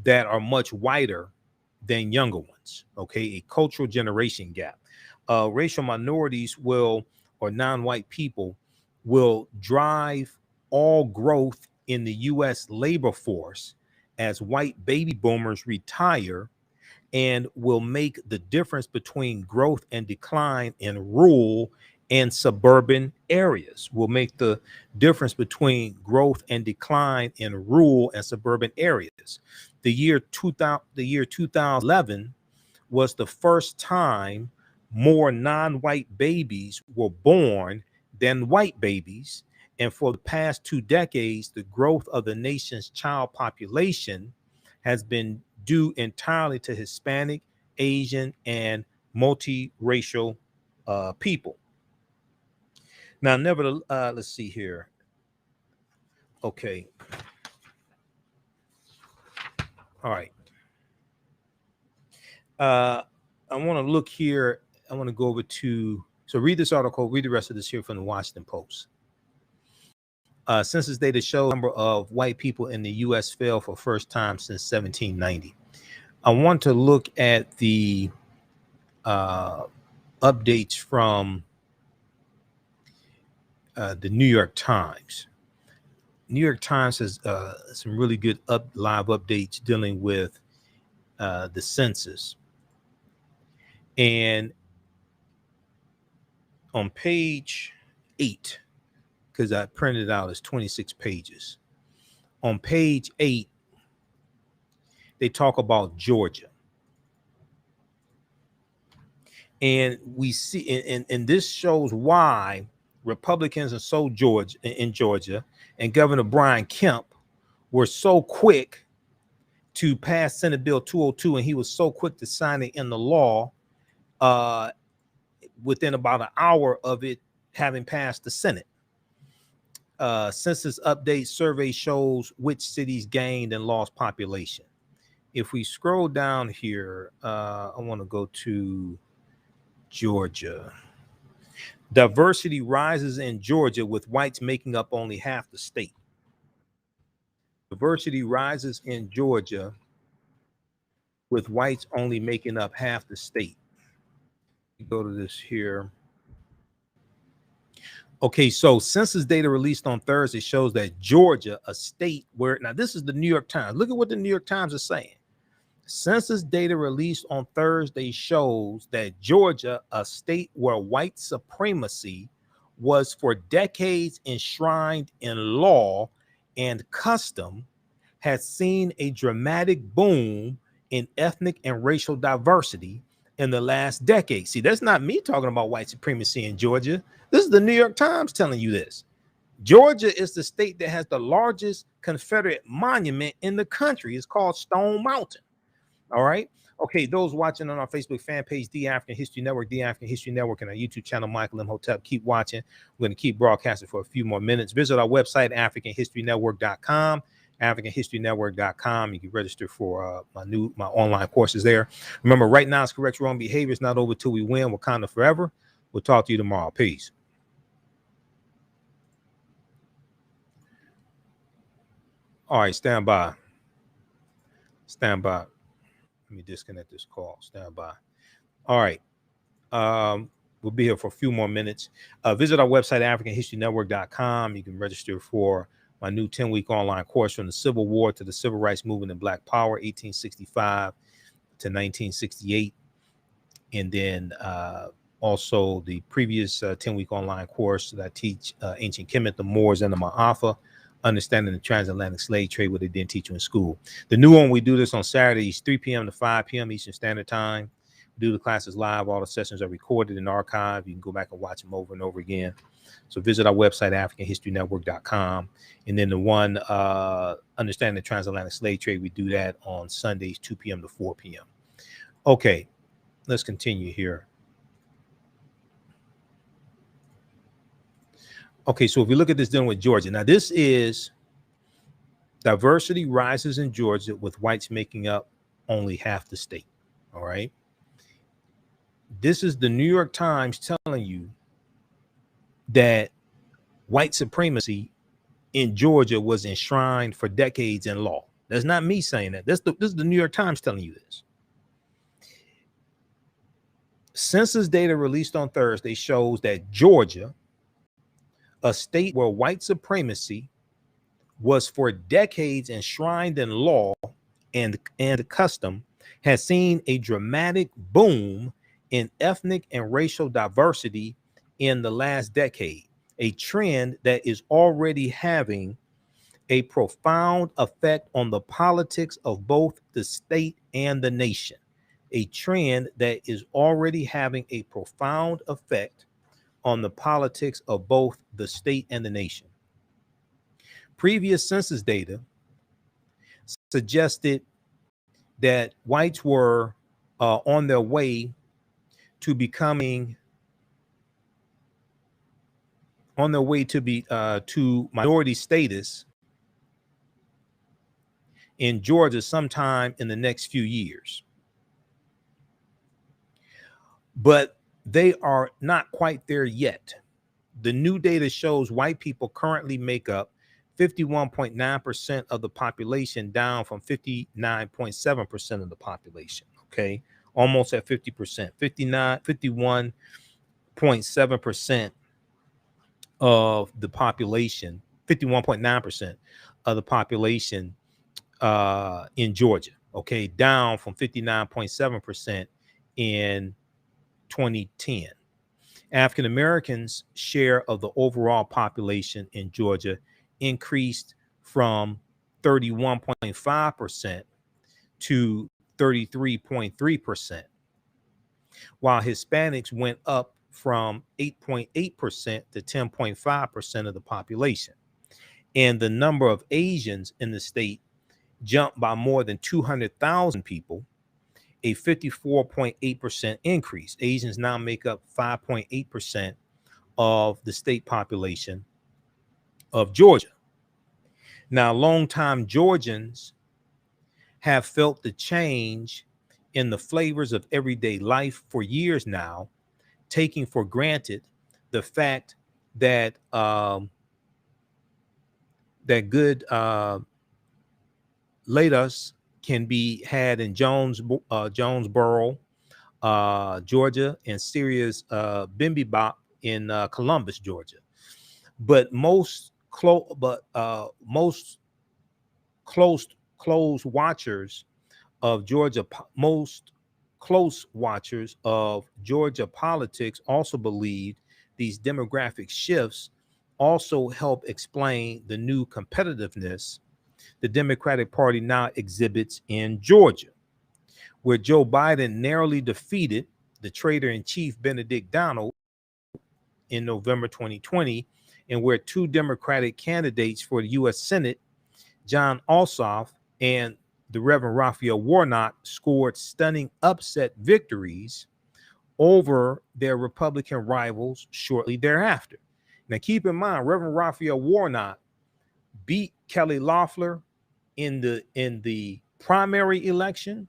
S1: that are much whiter than younger ones. Okay, a cultural generation gap. Racial minorities or non-white people will drive all growth in the U.S. labor force as white baby boomers retire, and will make the difference between growth and decline in rural and suburban areas. Will make the difference between growth and decline in rural and suburban areas. The year 2011 was the first time more non-white babies were born than white babies. And for the past 2 decades, the growth of the nation's child population has been due entirely to Hispanic, Asian, and multiracial people. Now, nevertheless, let's see here. Okay. All right. I want to look here. I want to go over to, so read this article, read the rest of this here from the Washington Post. Census data shows the number of white people in the U.S. fell for the first time since 1790. I want to look at the updates from the New York Times. New York Times has some really good live updates dealing with the census. And on page 8, because I printed it out as 26 pages. On page 8, they talk about Georgia. And we see, and this shows why Republicans are so in Georgia, and Governor Brian Kemp were so quick to pass Senate Bill 202, and he was so quick to sign it in the law within about an hour of it having passed the Senate. Census update survey shows which cities gained and lost population. If we scroll down here, I want to go to Georgia. Diversity rises in Georgia with whites making up only half the state. Diversity rises in Georgia with whites only making up half the state. Go to this here. Okay, so census data released on Thursday shows that Georgia, a state where, now this is the New York Times. Look at what the New York Times is saying. Census data released on Thursday shows that Georgia, a state where white supremacy was for decades enshrined in law and custom, has seen a dramatic boom in ethnic and racial diversity in the last decade. See, that's not me talking about white supremacy in Georgia. This is the New York Times telling you this. Georgia is the state that has the largest Confederate monument in the country. It's called Stone Mountain. All right. Okay, those watching on our Facebook fan page, The African History Network, The African History Network, and our YouTube channel, Michael Imhotep, keep watching. We're going to keep broadcasting for a few more minutes. Visit our website, AfricanHistoryNetwork.com, AfricanHistoryNetwork.com. You can register for my online courses there. Remember, right now, it's correct wrong behavior. It's not over till we win. Wakanda forever. We'll talk to you tomorrow. Peace. All right, stand by. Stand by. Let me disconnect this call. Stand by. All right. We'll be here for a few more minutes. Visit our website, AfricanHistoryNetwork.com. You can register for my new 10-week online course from the Civil War to the Civil Rights Movement and Black Power, 1865 to 1968. And then also the previous 10-week online course that I teach, Ancient Kemet, the Moors, and the Ma'afa, Understanding the Transatlantic Slave Trade, what they didn't teach you in school. The new one, we do this on Saturdays, 3 p.m. to 5 p.m. Eastern Standard Time. We do the classes live. All the sessions are recorded and archived. You can go back and watch them over and over again. So visit our website, AfricanHistoryNetwork.com. And then the one, Understanding the Transatlantic Slave Trade, we do that on Sundays, 2 p.m. to 4 p.m. Okay, let's continue here. Okay, so if we look at this dealing with Georgia, now this is diversity rises in Georgia with whites making up only half the state. All right. This is the New York Times telling you that white supremacy in Georgia was enshrined for decades in law. That's not me saying that. This is the New York Times telling you this. Census data released on Thursday shows that Georgia, a state where white supremacy was for decades enshrined in law and custom, has seen a dramatic boom in ethnic and racial diversity in the last decade, a trend that is already having a profound effect on the politics of both the state and the nation. A trend that is already having a profound effect on the politics of both the state and the nation. Previous census data suggested that whites were on their way to becoming to minority status in Georgia sometime in the next few years. But they are not quite there yet. The new data shows white people currently make up 51.9% of the population, down from 59.7% of the population. Okay, almost at 50%. 51.7% of the population, 51.9% of the population in Georgia. Okay, down from 59.7% in 2010. African Americans' share of the overall population in Georgia increased from 31.5% to 33.3%, while Hispanics went up from 8.8% to 10.5% of the population. And the number of Asians in the state jumped by more than 200,000 people, a 54.8% increase. Asians now make up 5.8% of the state population of Georgia. Now, longtime Georgians have felt the change in the flavors of everyday life for years now, taking for granted the fact that that good lettuce can be had in Jonesboro, Georgia, and Syria's bibimbap in Columbus, Georgia. But most close watchers of Georgia, most close watchers of Georgia politics also believe these demographic shifts also help explain the new competitiveness the Democratic Party now exhibits in Georgia, where Joe Biden narrowly defeated the traitor-in-chief Benedict Donald in November 2020, and where two Democratic candidates for the U.S. Senate, John Ossoff and the Reverend Raphael Warnock, scored stunning upset victories over their Republican rivals shortly thereafter. Now, keep in mind, Reverend Raphael Warnock beat Kelly Loeffler in the primary election,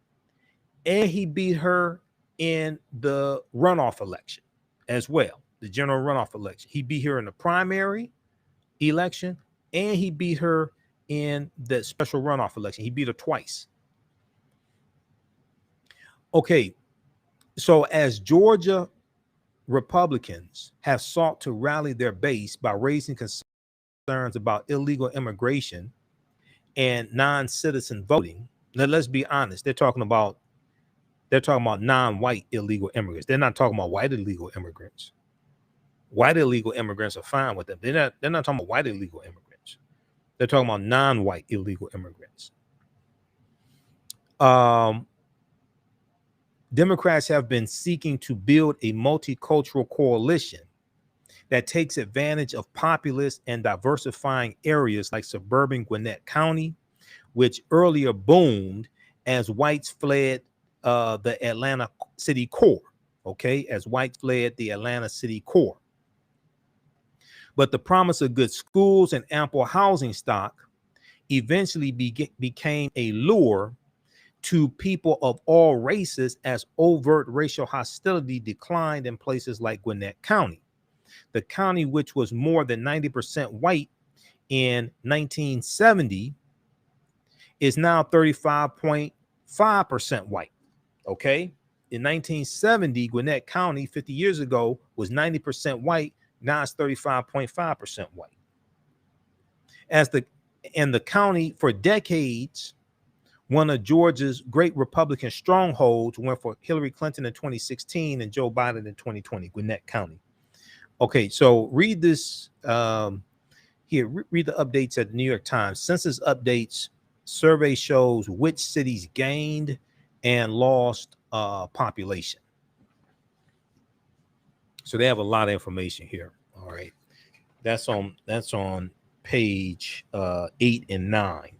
S1: and he beat her in the runoff election as well, the general runoff election. He beat her in the primary election, and he beat her in the special runoff election. He beat her twice. Okay, so as Georgia Republicans have sought to rally their base by raising concerns about illegal immigration and non-citizen voting, now let's be honest, they're talking about They're talking about non-white illegal immigrants. They're not talking about white illegal immigrants. White illegal immigrants are fine with them. They're not talking about white illegal immigrants. They're talking about non-white illegal immigrants. Democrats have been seeking to build a multicultural coalition that takes advantage of populous and diversifying areas like suburban Gwinnett County, which earlier boomed as whites fled the Atlanta city core. Okay, as whites fled the Atlanta city core. But the promise of good schools and ample housing stock eventually became a lure to people of all races as overt racial hostility declined in places like Gwinnett County. The county, which was more than 90% white in 1970, is now 35.5% white. Okay. In 1970, Gwinnett County, 50 years ago, was 90% white. Now it's 35.5% white. The county for decades, one of Georgia's great Republican strongholds, went for Hillary Clinton in 2016 and Joe Biden in 2020, Gwinnett County. Okay, so read this here. Read the updates at the New York Times. Census updates. Survey shows which cities gained and lost population. So they have a lot of information here. All right, that's on page 8 and 9,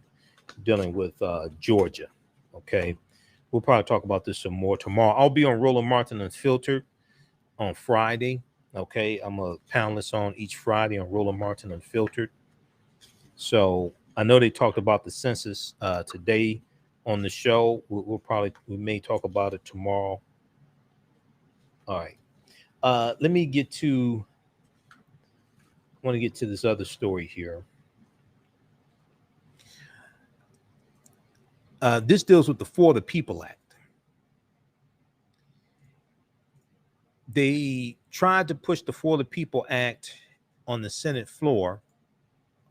S1: dealing with Georgia. Okay, we'll probably talk about this some more tomorrow. I'll be on Roland Martin Unfiltered on Friday. Okay, I'm a panelist on each Friday on Roland Martin Unfiltered. So I know they talked about the census today on the show. We may talk about it tomorrow. All right. Let me get to. I want to get to this other story here. This deals with the For the People Act. They tried to push the For the People Act on the Senate floor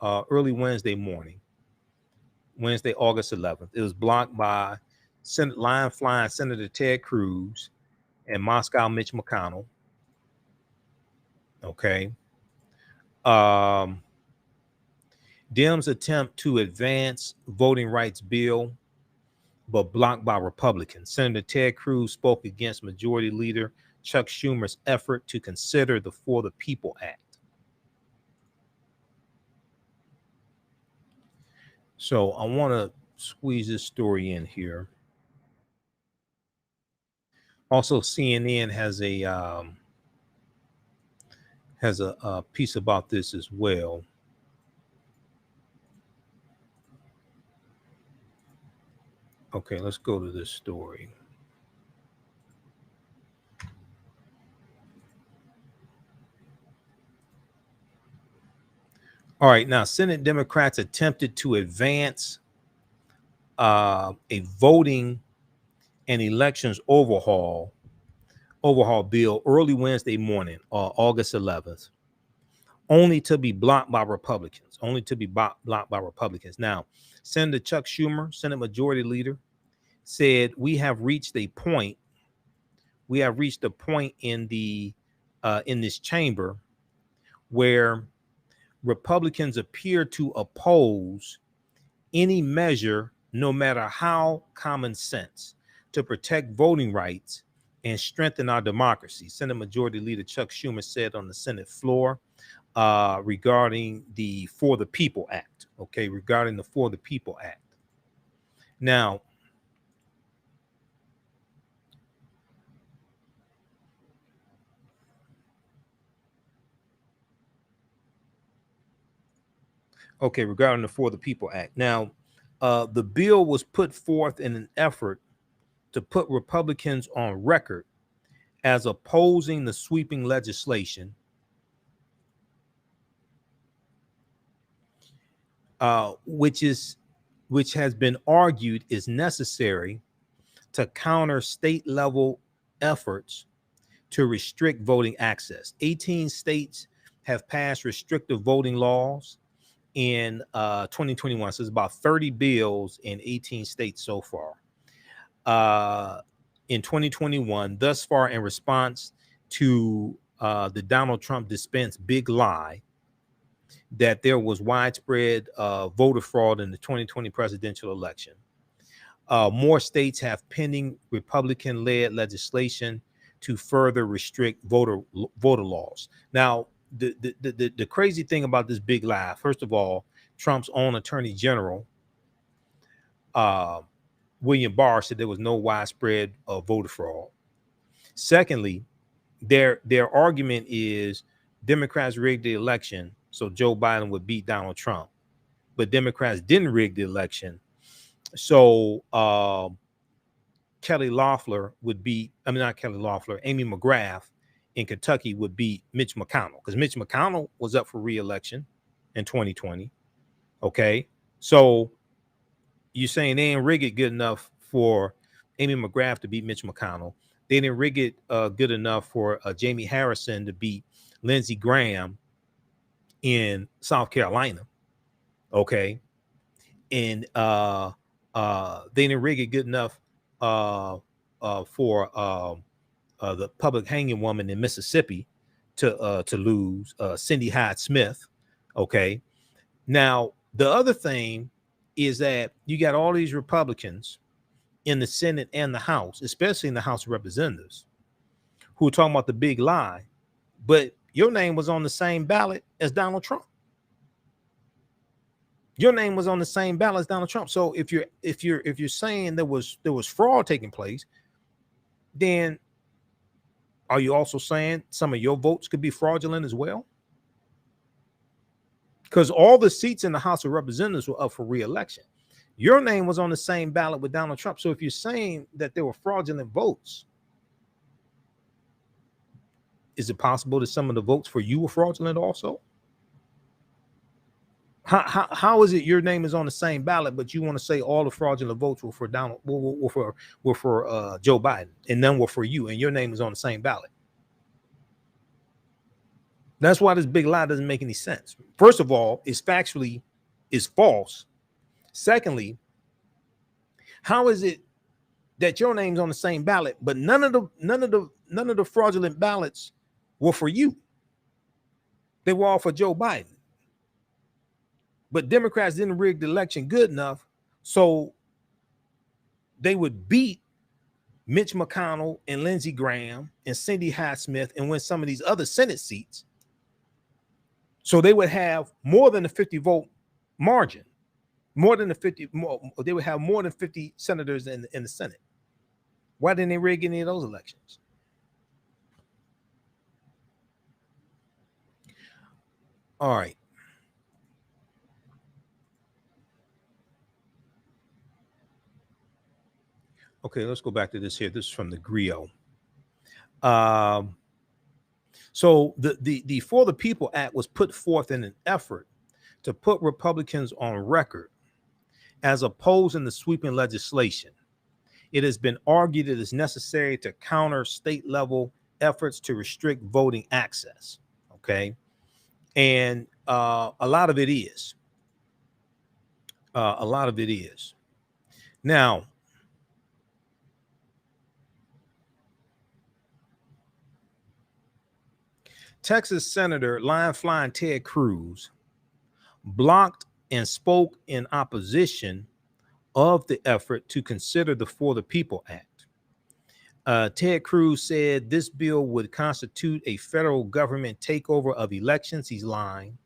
S1: early Wednesday morning, Wednesday, August 11th. It was blocked by line-flying Senator Ted Cruz and Moscow Mitch McConnell. Okay. Dems attempt to advance voting rights bill, but blocked by Republicans. Senator Ted Cruz spoke against Majority Leader Chuck Schumer's effort to consider the For the People Act. So I want to squeeze this story in here. Also, CNN has a piece about this as well. Okay, let's go to this story. All right, now Senate Democrats attempted to advance a voting and elections overhaul bill early Wednesday morning, August 11th, only to be blocked by Republicans. Now, Senator Chuck Schumer, Senate Majority Leader, said we have reached a point in this chamber where Republicans appear to oppose any measure, no matter how common sense, to protect voting rights and strengthen our democracy. Senate Majority Leader Chuck Schumer said on the Senate floor regarding the For the People Act. Okay, regarding the For the People Act. Now, okay, regarding the For the People Act. Now, the bill was put forth in an effort to put Republicans on record as opposing the sweeping legislation which has been argued is necessary to counter state level efforts to restrict voting access. 18 states have passed restrictive voting laws in 2021. So it's about 30 bills in 18 states so far. in 2021 thus far in response to the Donald Trump dispensed big lie that there was widespread voter fraud in the 2020 presidential election. More states have pending Republican-led legislation to further restrict voter laws. Now, the crazy thing about this big lie, first of all, Trump's own attorney general, William Barr, said there was no widespread voter fraud. Secondly, their argument is Democrats rigged the election so Joe Biden would beat Donald Trump, but Democrats didn't rig the election. So Kelly Loeffler would beat, I mean, not Kelly Loeffler, Amy McGrath in Kentucky would beat Mitch McConnell, because Mitch McConnell was up for re-election in 2020. Okay. So you're saying they didn't rig it good enough for Amy McGrath to beat Mitch McConnell. They didn't rig it good enough for Jamie Harrison to beat Lindsey Graham in South Carolina. Okay. And they didn't rig it good enough for the public hanging woman in Mississippi to lose, Cindy Hyde Smith. Okay. Now, the other thing is that you got all these Republicans in the Senate and the House, especially in the House of Representatives, who are talking about the big lie, but your name was on the same ballot as Donald Trump. Your name was on the same ballot as Donald Trump. So if you're saying there was fraud taking place, then are you also saying some of your votes could be fraudulent as well? Because all the seats in the House of Representatives were up for re-election. Your name was on the same ballot with Donald Trump. So if you're saying that there were fraudulent votes, is it possible that some of the votes for you were fraudulent also? How is it your name is on the same ballot, but you want to say all the fraudulent votes were for Donald, were for Joe Biden, and none were for you, and your name is on the same ballot? That's why this big lie doesn't make any sense. First of all, it's factually is false. Secondly, how is it that your name's on the same ballot, but none of the fraudulent ballots were for you? They were all for Joe Biden. But Democrats didn't rig the election good enough so they would beat Mitch McConnell and Lindsey Graham and Cindy Hyde Smith and win some of these other Senate seats. So they would have more than a 50 vote margin, more than the 50. They would have more than 50 senators in the Senate. Why didn't they rig any of those elections? All right. Okay, let's go back to this here. This is from the Griot. So the For the People Act was put forth in an effort to put Republicans on record as opposing the sweeping legislation. It has been argued it is necessary to counter state level efforts to restrict voting access. Okay, and a lot of it is. A lot of it is. Now, Texas Senator line flying Ted Cruz blocked and spoke in opposition of the effort to consider the For the People Act. Ted Cruz said this bill would constitute a federal government takeover of elections. He's lying.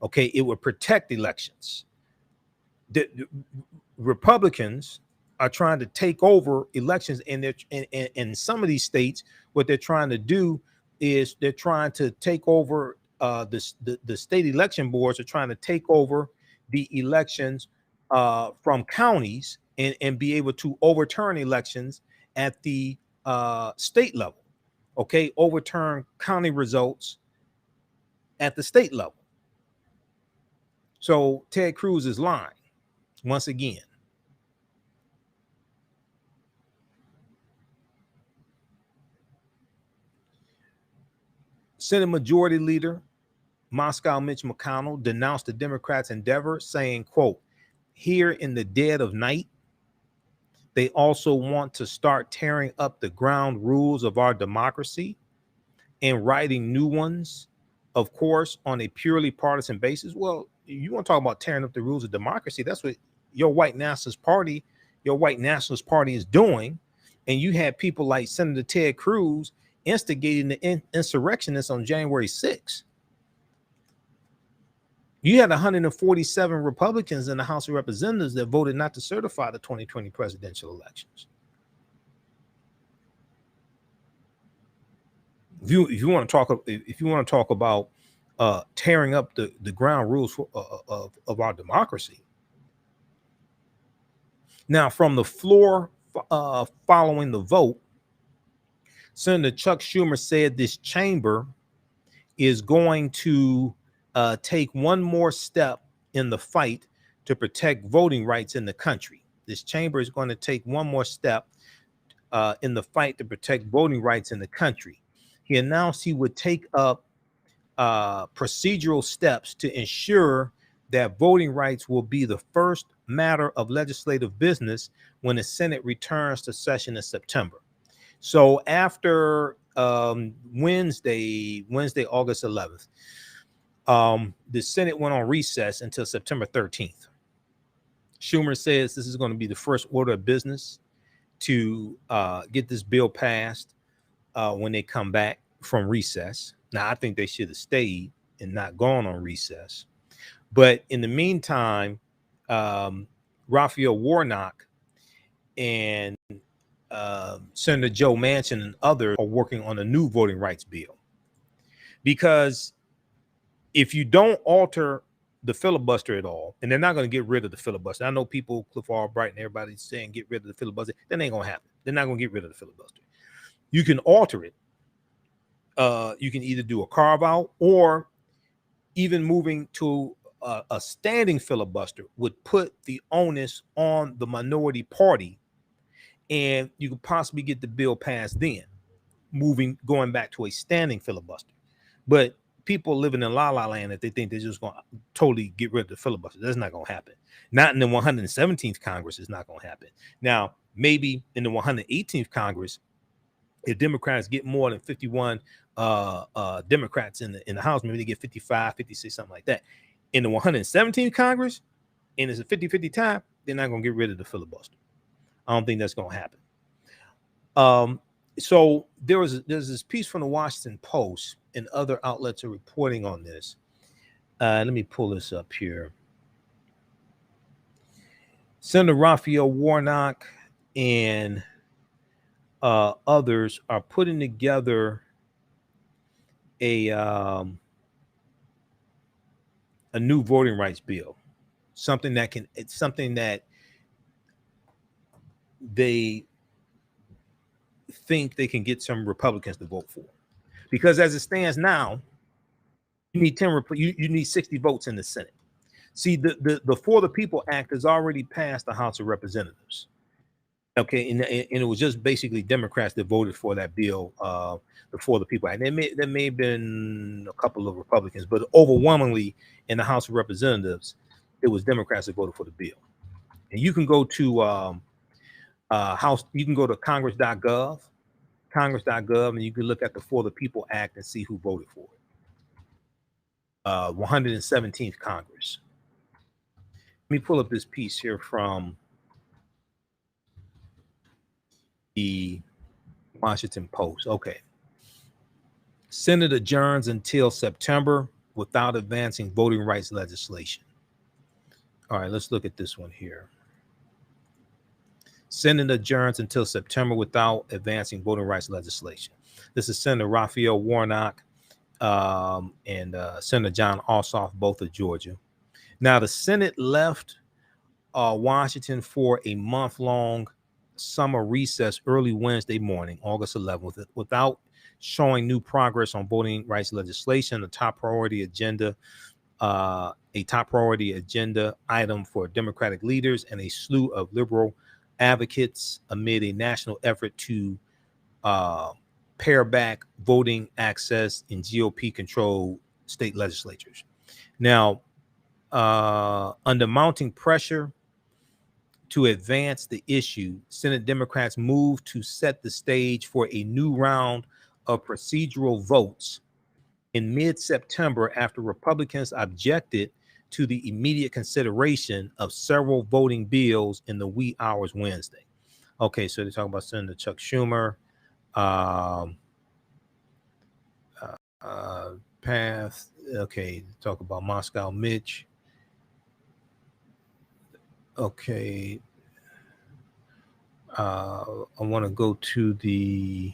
S1: Okay, it would protect elections. The Republicans are trying to take over elections, and in some of these states, what they're trying to do is they're trying to take over the state election boards are trying to take over the elections from counties and be able to overturn elections at the state level. Okay, overturn county results at the state level. So Ted Cruz is lying once again. Senate Majority Leader Moscow Mitch McConnell denounced the Democrats' endeavor, saying, quote, "Here in the dead of night, They also want to start tearing up the ground rules of our democracy and writing new ones, of course, on a purely partisan basis. Well, you want to talk about tearing up the rules of democracy? That's what your white nationalist party is doing. And you had people like Senator Ted Cruz instigating the insurrectionists on January 6th. You had 147 Republicans in the House of Representatives that voted not to certify the 2020 presidential elections. If you want to talk about tearing up the ground rules of our democracy. Now, from the floor following the vote, Senator Chuck Schumer said this chamber is going to take one more step in the fight to protect voting rights in the country. This chamber is going to take one more step in the fight to protect voting rights in the country. He announced he would take up procedural steps to ensure that voting rights will be the first matter of legislative business when the Senate returns to session in September. So after Wednesday, August 11th, the Senate went on recess until September 13th. Schumer says this is going to be the first order of business to get this bill passed when they come back from recess. Now, I think they should have stayed and not gone on recess. But in the meantime, Raphael Warnock and Senator Joe Manchin and others are working on a new voting rights bill. Because if you don't alter the filibuster at all, and they're not going to get rid of the filibuster. I know people, Cliff Albright and everybody's saying get rid of the filibuster. That ain't going to happen. They're not going to get rid of the filibuster. You can alter it. You can either do a carve out, or even moving to a standing filibuster would put the onus on the minority party, and you could possibly get the bill passed then, going back to a standing filibuster. But people living in la la land that they think they're just going to totally get rid of the filibuster. That's not going to happen. Not in the 117th Congress. It's not going to happen. Now, maybe in the 118th Congress, if Democrats get more than 51 Democrats in the House, maybe they get 55, 56, something like that. In the 117th Congress, and it's a 50-50 tie, they're not going to get rid of the filibuster. I don't think that's going to happen. So there's this piece from the Washington Post, and other outlets are reporting on this. Let me pull this up here. Senator Raphael Warnock and others are putting together a new voting rights bill, something that they think they can get some Republicans to vote for, because as it stands now, you need 10. You need 60 votes in the Senate. See, the For the People Act has already passed the House of Representatives. Okay, and it was just basically Democrats that voted for that bill, the For the People Act. There may have been a couple of Republicans, but overwhelmingly in the House of Representatives, it was Democrats that voted for the bill. And you can go to you can go to Congress.gov, and you can look at the For the People Act and see who voted for it. 117th Congress. Let me pull up this piece here from the Washington Post. Okay. Senate adjourns until September without advancing voting rights legislation. All right, let's look at this one here. Senate adjourns until September without advancing voting rights legislation. This is Senator Raphael Warnock and Senator John Ossoff, both of Georgia. Now, the Senate left Washington for a month-long summer recess early Wednesday morning, August 11th, without showing new progress on voting rights legislation, a top priority agenda item for Democratic leaders and a slew of liberal advocates amid a national effort to pare back voting access in GOP-controlled state legislatures. Now, under mounting pressure, to advance the issue, Senate Democrats moved to set the stage for a new round of procedural votes in mid-September after Republicans objected to the immediate consideration of several voting bills in the wee hours Wednesday. Okay, so they talk about Senator Chuck Schumer, path. Okay, talk about Moscow Mitch. Okay, I want to go to the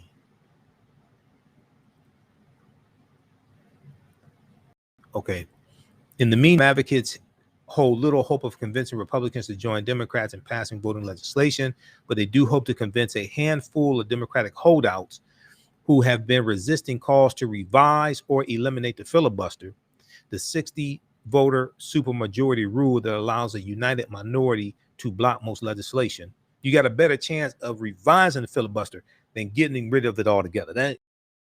S1: okay. In the meantime, advocates hold little hope of convincing Republicans to join Democrats in passing voting legislation, but they do hope to convince a handful of Democratic holdouts who have been resisting calls to revise or eliminate the filibuster, the 60-voter supermajority rule that allows a united minority to block most legislation. You got a better chance of revising the filibuster than getting rid of it altogether. That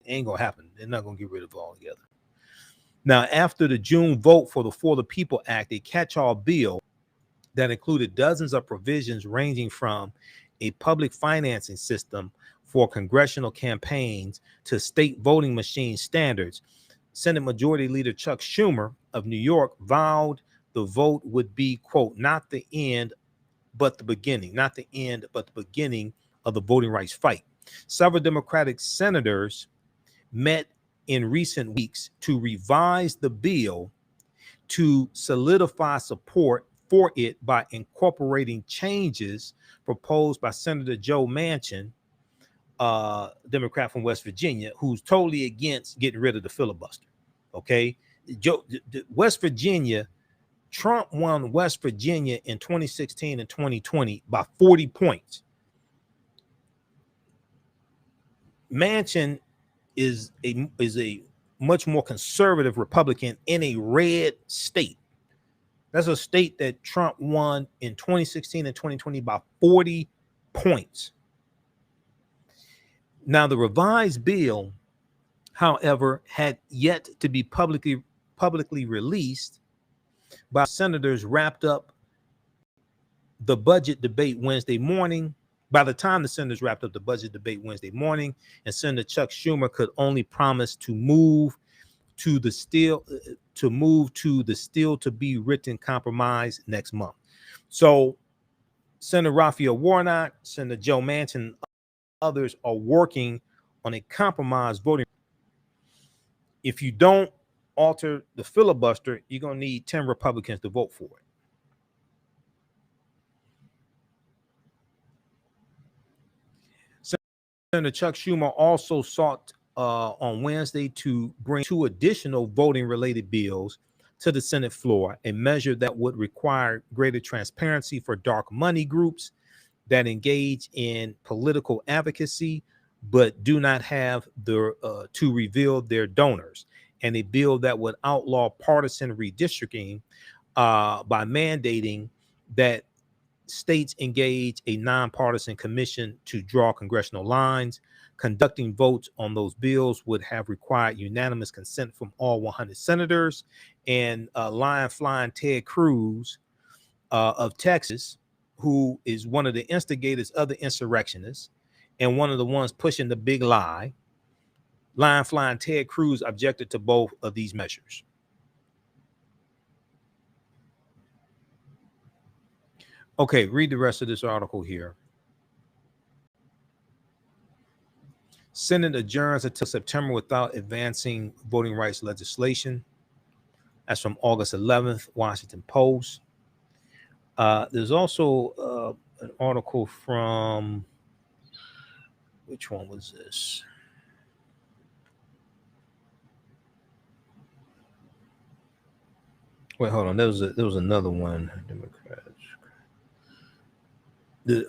S1: ain't gonna happen. They're not gonna get rid of it altogether. Now, after the June vote for the For the People Act, a catch-all bill that included dozens of provisions ranging from a public financing system for congressional campaigns to state voting machine standards, Senate Majority Leader Chuck Schumer of New York vowed the vote would be, quote, not the end, but the beginning, not the end, but the beginning of the voting rights fight. Several Democratic senators met in recent weeks to revise the bill to solidify support for it by incorporating changes proposed by Senator Joe Manchin, Democrat from West Virginia, who's totally against getting rid of the filibuster. Okay, West Virginia, Trump won West Virginia in 2016 and 2020 by 40 points. Manchin is a much more conservative Republican in a red state. That's a state that Trump won in 2016 and 2020 by 40 points. Now, the revised bill, however, had yet to be publicly released by senators wrapped up the budget debate Wednesday morning. By the time the senators wrapped up the budget debate Wednesday morning, and Senator Chuck Schumer could only promise to move to the still to be written compromise next month. So Senator Raphael Warnock, Senator Joe Manchin, and others are working on a compromise voting. If you don't alter the filibuster, you're going to need 10 Republicans to vote for it. Senator Chuck Schumer also sought on Wednesday to bring 2 additional voting-related bills to the Senate floor, a measure that would require greater transparency for dark money groups that engage in political advocacy but do not have to reveal their donors, and a bill that would outlaw partisan redistricting by mandating that states engage a nonpartisan commission to draw congressional lines. Conducting votes on those bills would have required unanimous consent from all 100 senators. And lion flying Ted Cruz of Texas, who is one of the instigators of the insurrectionists and one of the ones pushing the big lie, lion flying Ted Cruz objected to both of these measures. Okay, read the rest of this article here. Senate adjourns until September without advancing voting rights legislation. That's from August 11th, Washington Post. There's also an article from, which one was this? Wait, hold on. There was another one. Democrats. The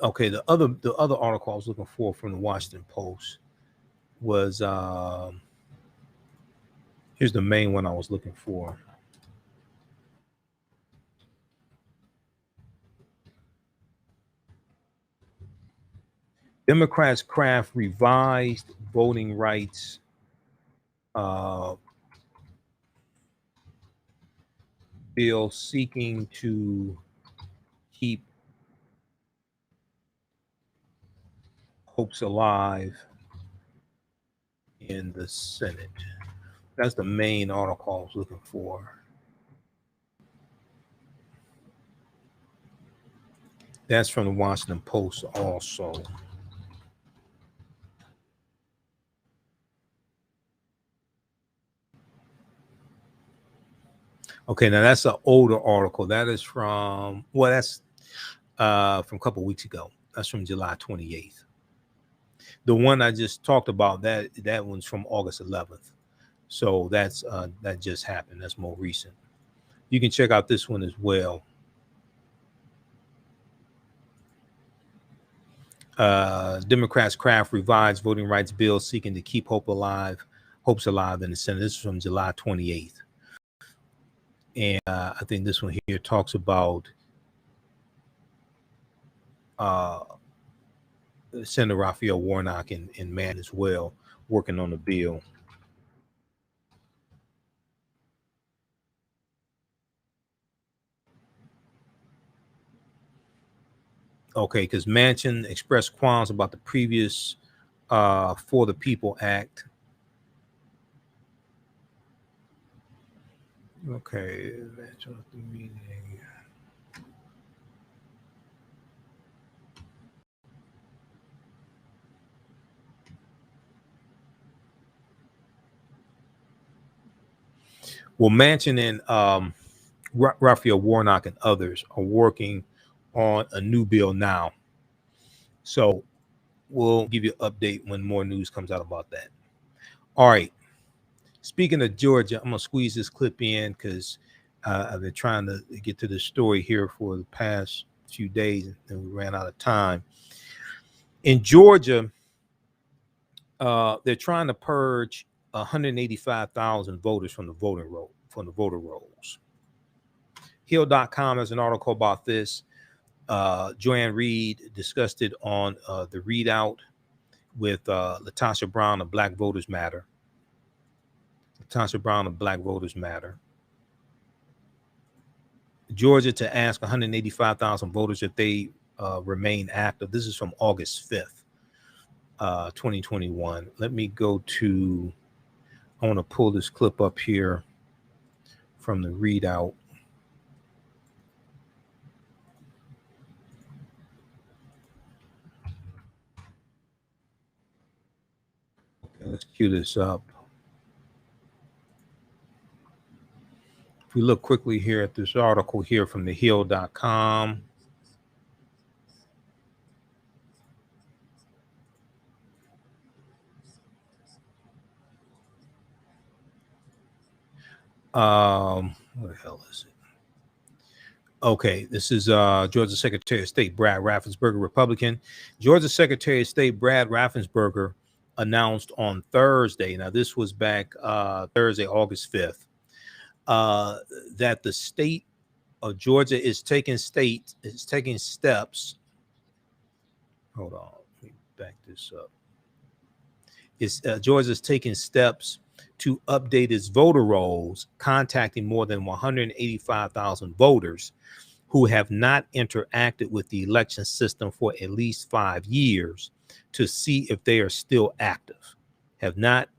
S1: other article I was looking for from the Washington Post was here's the main one I was looking for. Democrats craft revised voting rights bill seeking to keep Hopes alive in the Senate. That's the main article I was looking for. That's from the Washington Post also. Okay, now that's an older article. That is from, well, that's from a couple of weeks ago. That's from July 28th. The one I just talked about, that one's from August 11th. So that's that just happened. That's more recent. You can check out this one as well. Democrats craft revised voting rights bill seeking to keep hopes alive in the Senate. This is from July 28th. And I think this one here talks about Senator Raphael Warnock and Mann as well, working on the bill. Okay, because Manchin expressed qualms about the previous For the People Act. Okay, Manchin at the meeting. Well, Manchin and Raphael Warnock and others are working on a new bill now. So we'll give you an update when more news comes out about that. All right. Speaking of Georgia, I'm going to squeeze this clip in because I've been trying to get to this story here for the past few days and we ran out of time. In Georgia, they're trying to purge 185,000 voters from the voter rolls. Hill.com has an article about this. Joanne Reed discussed it on the Readout with Latasha Brown of Black Voters Matter. Georgia to ask 185,000 voters if they remain active. This is from August 5th, 2021. Let me go to, I want to pull this clip up here from the Readout. Let's cue this up. If we look quickly here at this article here from the Hill.com. What the hell is it? Okay, this is Georgia Secretary of State Brad Raffensperger, Republican. Georgia Secretary of State Brad Raffensperger announced on Thursday, now this was back Thursday, August 5th, that the state of Georgia is taking steps. Hold on, let me back this up. Georgia's taking steps to update its voter rolls, contacting more than 185,000 voters who have not interacted with the election system for at least 5 years to see if they are still active. Have not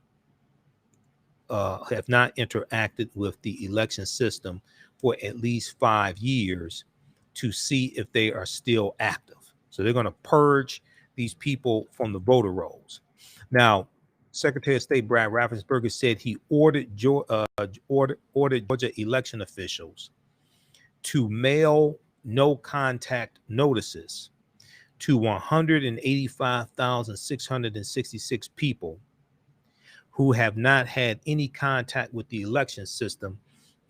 S1: interacted with the election system for at least 5 years to see if they are still active. So they're going to purge these people from the voter rolls. Now, Secretary of State Brad Raffensperger said he ordered Georgia election officials to mail no contact notices to 185,666 people who have not had any contact with the election system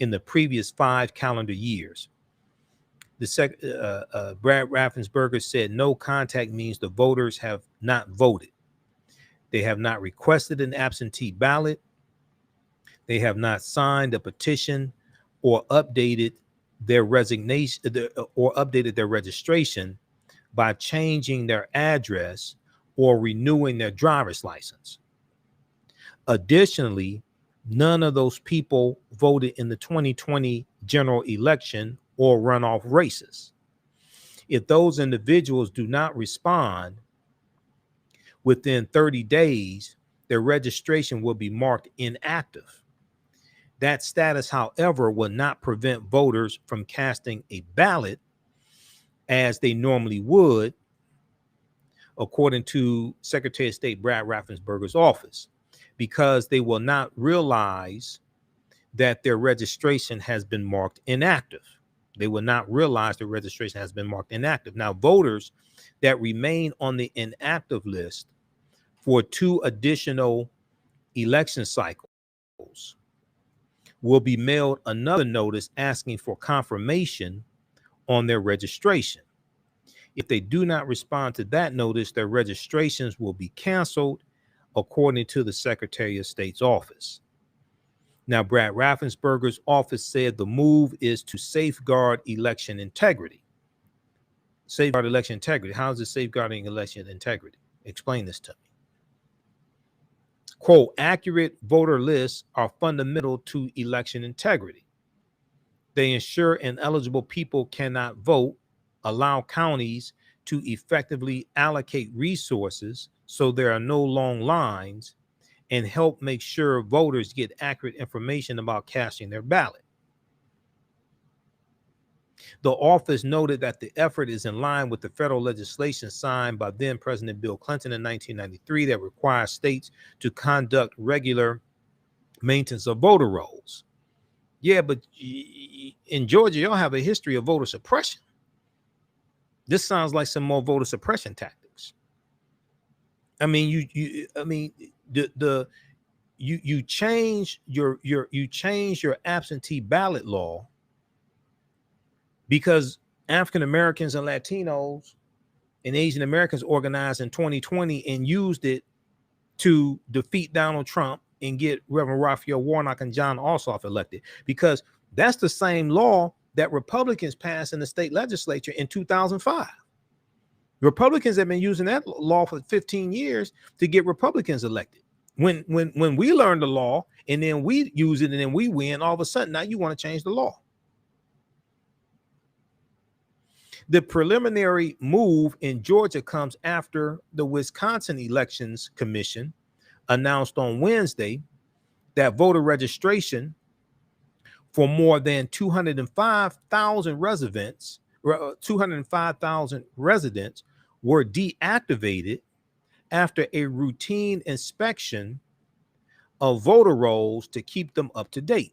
S1: in the previous 5 calendar years. Brad Raffensperger said no contact means the voters have not voted. They have not requested an absentee ballot. They have not signed a petition or updated their registration by changing their address or renewing their driver's license. Additionally, none of those people voted in the 2020 general election or runoff races. If those individuals do not respond, within 30 days, their registration will be marked inactive. That status, however, will not prevent voters from casting a ballot as they normally would, according to Secretary of State Brad Raffensperger's office, because they will not realize that their registration has been marked inactive. They will not realize their registration has been marked inactive. Now, voters that remain on the inactive list for 2 additional election cycles will be mailed another notice asking for confirmation on their registration. If they do not respond to that notice, their registrations will be canceled, according to the Secretary of State's office. Now, Brad Raffensperger's office said the move is to safeguard election integrity. Safeguard election integrity. How is it safeguarding election integrity? Explain this to me. Quote, accurate voter lists are fundamental to election integrity. They ensure ineligible people cannot vote, allow counties to effectively allocate resources so there are no long lines, and help make sure voters get accurate information about casting their ballot. The office noted that the effort is in line with the federal legislation signed by then President Bill Clinton in 1993 that requires states to conduct regular maintenance of voter rolls. Yeah, but in Georgia, y'all have a history of voter suppression. This sounds like some more voter suppression tactics. I mean, you change your absentee ballot law because African Americans and Latinos and Asian Americans organized in 2020 and used it to defeat Donald Trump and get Reverend Raphael Warnock and John Ossoff elected, because that's the same law that Republicans passed in the state legislature in 2005. Republicans have been using that law for 15 years to get Republicans elected. When we learn the law and then we use it and then we win, all of a sudden now you want to change the law. The preliminary move in Georgia comes after the Wisconsin Elections Commission announced on Wednesday that voter registration for more than 205,000 residents were deactivated after a routine inspection of voter rolls to keep them up to date.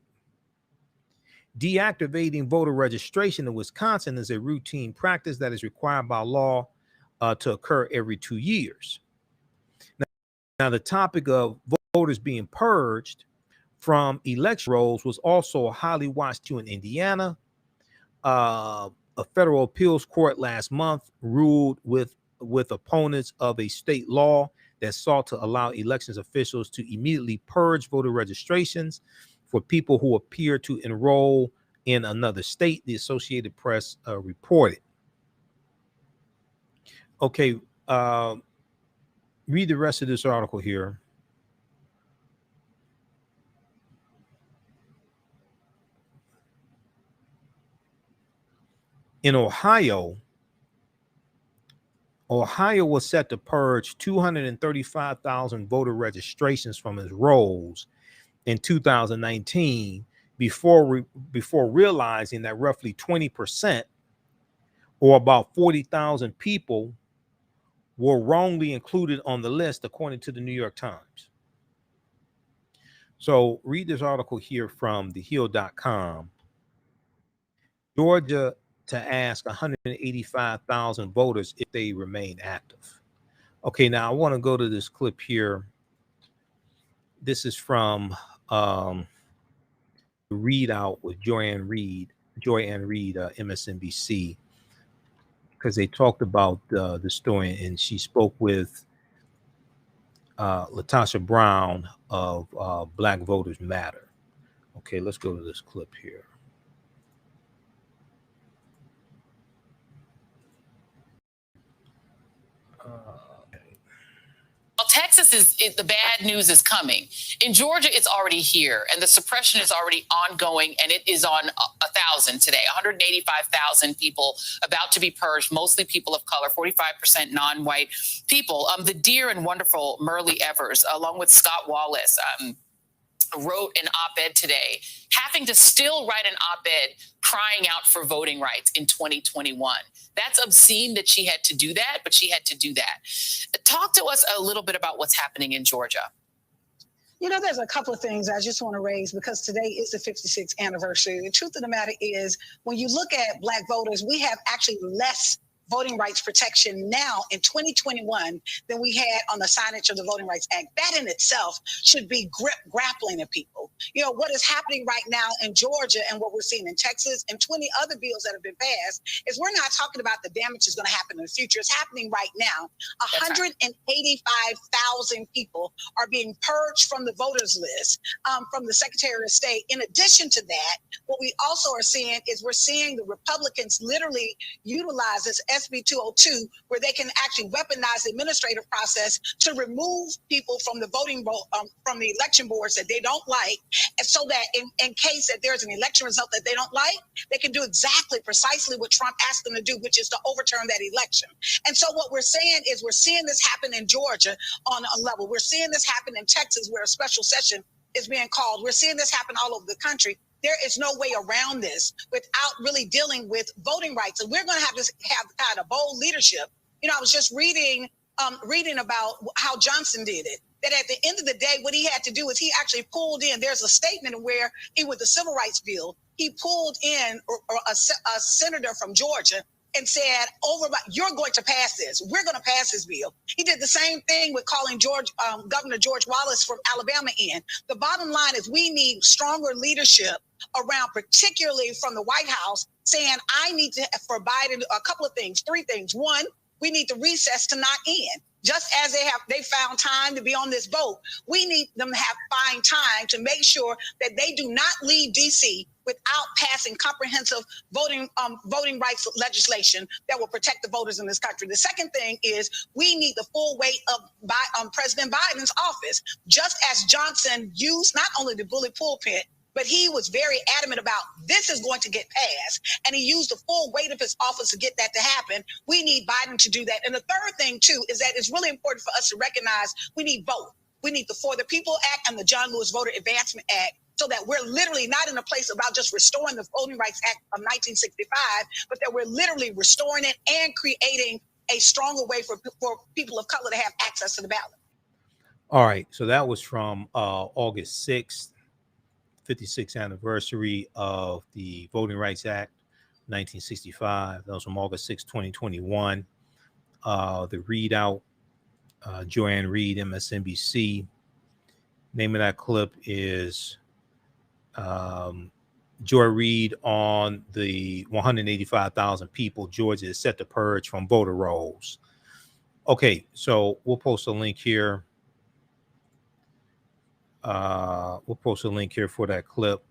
S1: Deactivating voter registration in Wisconsin is a routine practice that is required by law to occur every 2 years. Now, the topic of voters being purged from election rolls was also highly watched too in Indiana. A federal appeals court last month ruled with opponents of a state law that sought to allow elections officials to immediately purge voter registrations for people who appear to enroll in another state, the Associated Press reported. Okay, read the rest of this article here. In Ohio was set to purge 235,000 voter registrations from its rolls in 2019 before realizing that roughly 20%, or about 40,000 people, were wrongly included on the list, according to the New York Times. So read this article here from TheHill.com. Georgia to ask 185,000 voters if they remain active. Okay, now I want to go to this clip here. This is from Readout with Joy Ann Reid, MSNBC, because they talked about the story, and she spoke with Latasha Brown of Black Voters Matter. Okay, let's go to this clip here.
S5: Well, Texas the bad news is coming. In Georgia, it's already here, and the suppression is already ongoing, and it is on 1,000 today. 185,000 people about to be purged, mostly people of color, 45% non-white people. The dear and wonderful Merle Evers, along with Scott Wallace, wrote an op-ed today, having to still write an op-ed crying out for voting rights in 2021. That's obscene that she had to do that, but she had to do that. Talk to us a little bit about what's happening in Georgia.
S6: You know, there's a couple of things I just want to raise because today is the 56th anniversary. The truth of the matter is, when you look at Black voters, we have actually less voting rights protection now in 2021 than we had on the signage of the Voting Rights Act. That in itself should be grappling to people. You know, what is happening right now in Georgia and what we're seeing in Texas and 20 other bills that have been passed is we're not talking about the damage that's going to happen in the future. It's happening right now. 185,000 people are being purged from the voters list from the Secretary of State. In addition to that, what we also are seeing is we're seeing the Republicans literally utilize this SB 202, where they can actually weaponize the administrative process to remove people from the voting from the election boards that they don't like, and so that in case that there's an election result that they don't like, they can do precisely what Trump asked them to do, which is to overturn that election. And so what we're saying is we're seeing this happen in Georgia on a level. We're seeing this happen in Texas, where a special session is being called. We're seeing this happen all over the country. There is no way around this without really dealing with voting rights. And we're going to have to have kind of bold leadership. You know, I was just reading about how Johnson did it, that at the end of the day, what he had to do is he actually pulled in, there's a statement where with the civil rights bill, he pulled in a senator from Georgia and said, you're going to pass this. We're going to pass this bill. He did the same thing with calling Governor George Wallace from Alabama in. The bottom line is we need stronger leadership around, particularly from the White House, saying, I need to, for Biden, a couple of things, three things. One, we need the recess to not end. Just as they found time to be on this boat, we need them to find time to make sure that they do not leave D.C. without passing comprehensive voting rights legislation that will protect the voters in this country. The second thing is we need the full weight of President Biden's office. Just as Johnson used not only the bully pulpit, but he was very adamant about this is going to get passed. And he used the full weight of his office to get that to happen. We need Biden to do that. And the third thing, too, is that it's really important for us to recognize we need both. We need the For the People Act and the John Lewis Voter Advancement Act, so that we're literally not in a place about just restoring the Voting Rights Act of 1965, but that we're literally restoring it and creating a stronger way for people of color to have access to the ballot.
S1: All right. So that was from August 6th. 56th anniversary of the Voting Rights Act, 1965. That was from August 6, 2021. The readout, Joanne Reed, MSNBC. Name of that clip is Joy Reid on the 185,000 people Georgia is set to purge from voter rolls. Okay, so we'll post a link here. We'll post a link here for that clip.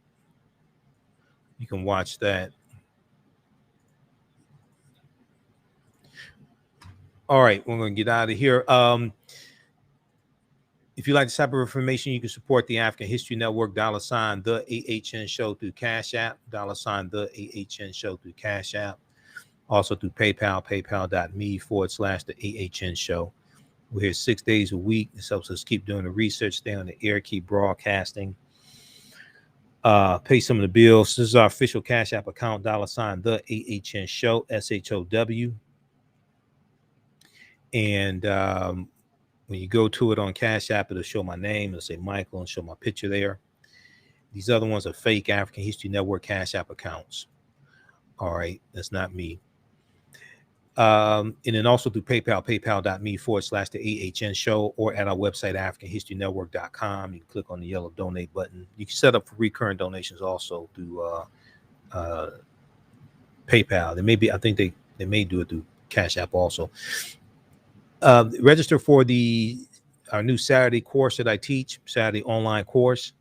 S1: You can watch that. All right, we're going to get out of here. If you like this type of information, you can support the African History Network, $ the AHN Show through Cash App, $ the AHN Show through Cash App. Also through PayPal, paypal.me/the AHN Show. We're here 6 days a week. This helps us keep doing the research, stay on the air, keep broadcasting, pay some of the bills. This is our official Cash App account, $ the AHN Show, SHOW. And when you go to it on Cash App, it'll show my name. It'll say Michael and show my picture there. These other ones are fake African History Network Cash App accounts. All right, that's not me. And then also through PayPal, paypal.me/the AHN Show, or at our website, AfricanHistoryNetwork.com. You can click on the yellow donate button. You can set up for recurring donations also through PayPal. I think they may do it through Cash App also. Register for our new Saturday course that I teach, Saturday online course.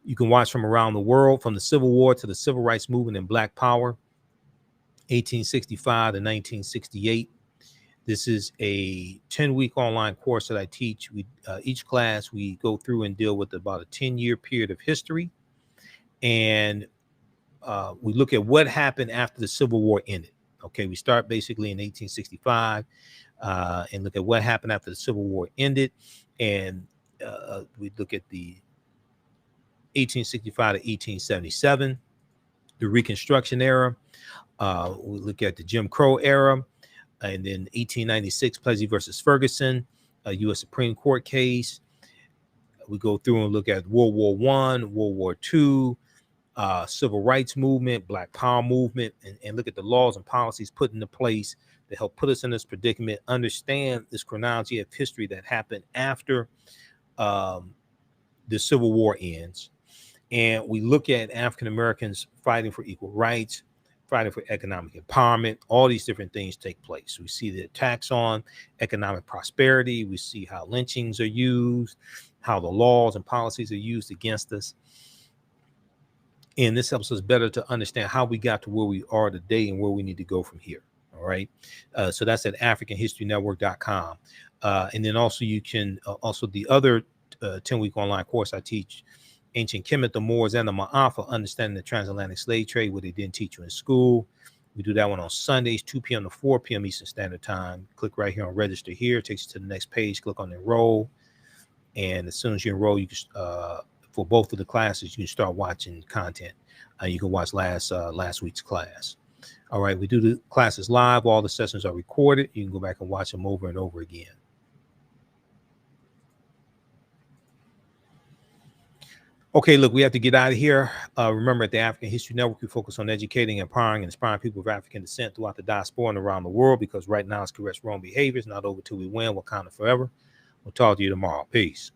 S1: You can watch from around the world, from the Civil War to the Civil Rights Movement and Black Power, 1865 to 1968. This is a 10-week online course that I teach. Each class we go through and deal with about a 10-year period of history, and we look at what happened after the Civil War ended. Okay, we start basically in 1865 and look at what happened after the Civil War ended, and we look at the 1865 to 1877, the Reconstruction Era. We look at the Jim Crow era, and then 1896, Plessy versus Ferguson, a U.S. Supreme Court case. We go through and look at World War I, World War II, Civil Rights Movement, Black Power Movement, and look at the laws and policies put into place to help put us in this predicament, understand this chronology of history that happened after the Civil War ends. And we look at African Americans fighting for equal rights, fighting for economic empowerment. All these different things take place. We see the attacks on economic prosperity. We see how lynchings are used, how the laws and policies are used against us. And this helps us better to understand how we got to where we are today and where we need to go from here. All right. So that's at AfricanHistoryNetwork.com. And then also you can also the other 10-week online course I teach, Ancient Kemet, the Moors, and the Ma'afa, Understanding the Transatlantic Slave Trade, what they didn't teach you in school. We do that one on Sundays, 2 p.m. to 4 p.m. Eastern Standard Time. Click right here on register here. It takes you to the next page. Click on enroll. And as soon as you enroll, you can, for both of the classes, you can start watching content. You can watch last week's class. All right, we do the classes live. All the sessions are recorded. You can go back and watch them over and over again. Okay, look, we have to get out of here. Remember, at the African History Network, we focus on educating, empowering, and inspiring people of African descent throughout the diaspora and around the world, because right now it's corrects wrong behaviors, not over till we win, Wakanda forever. We'll talk to you tomorrow. Peace.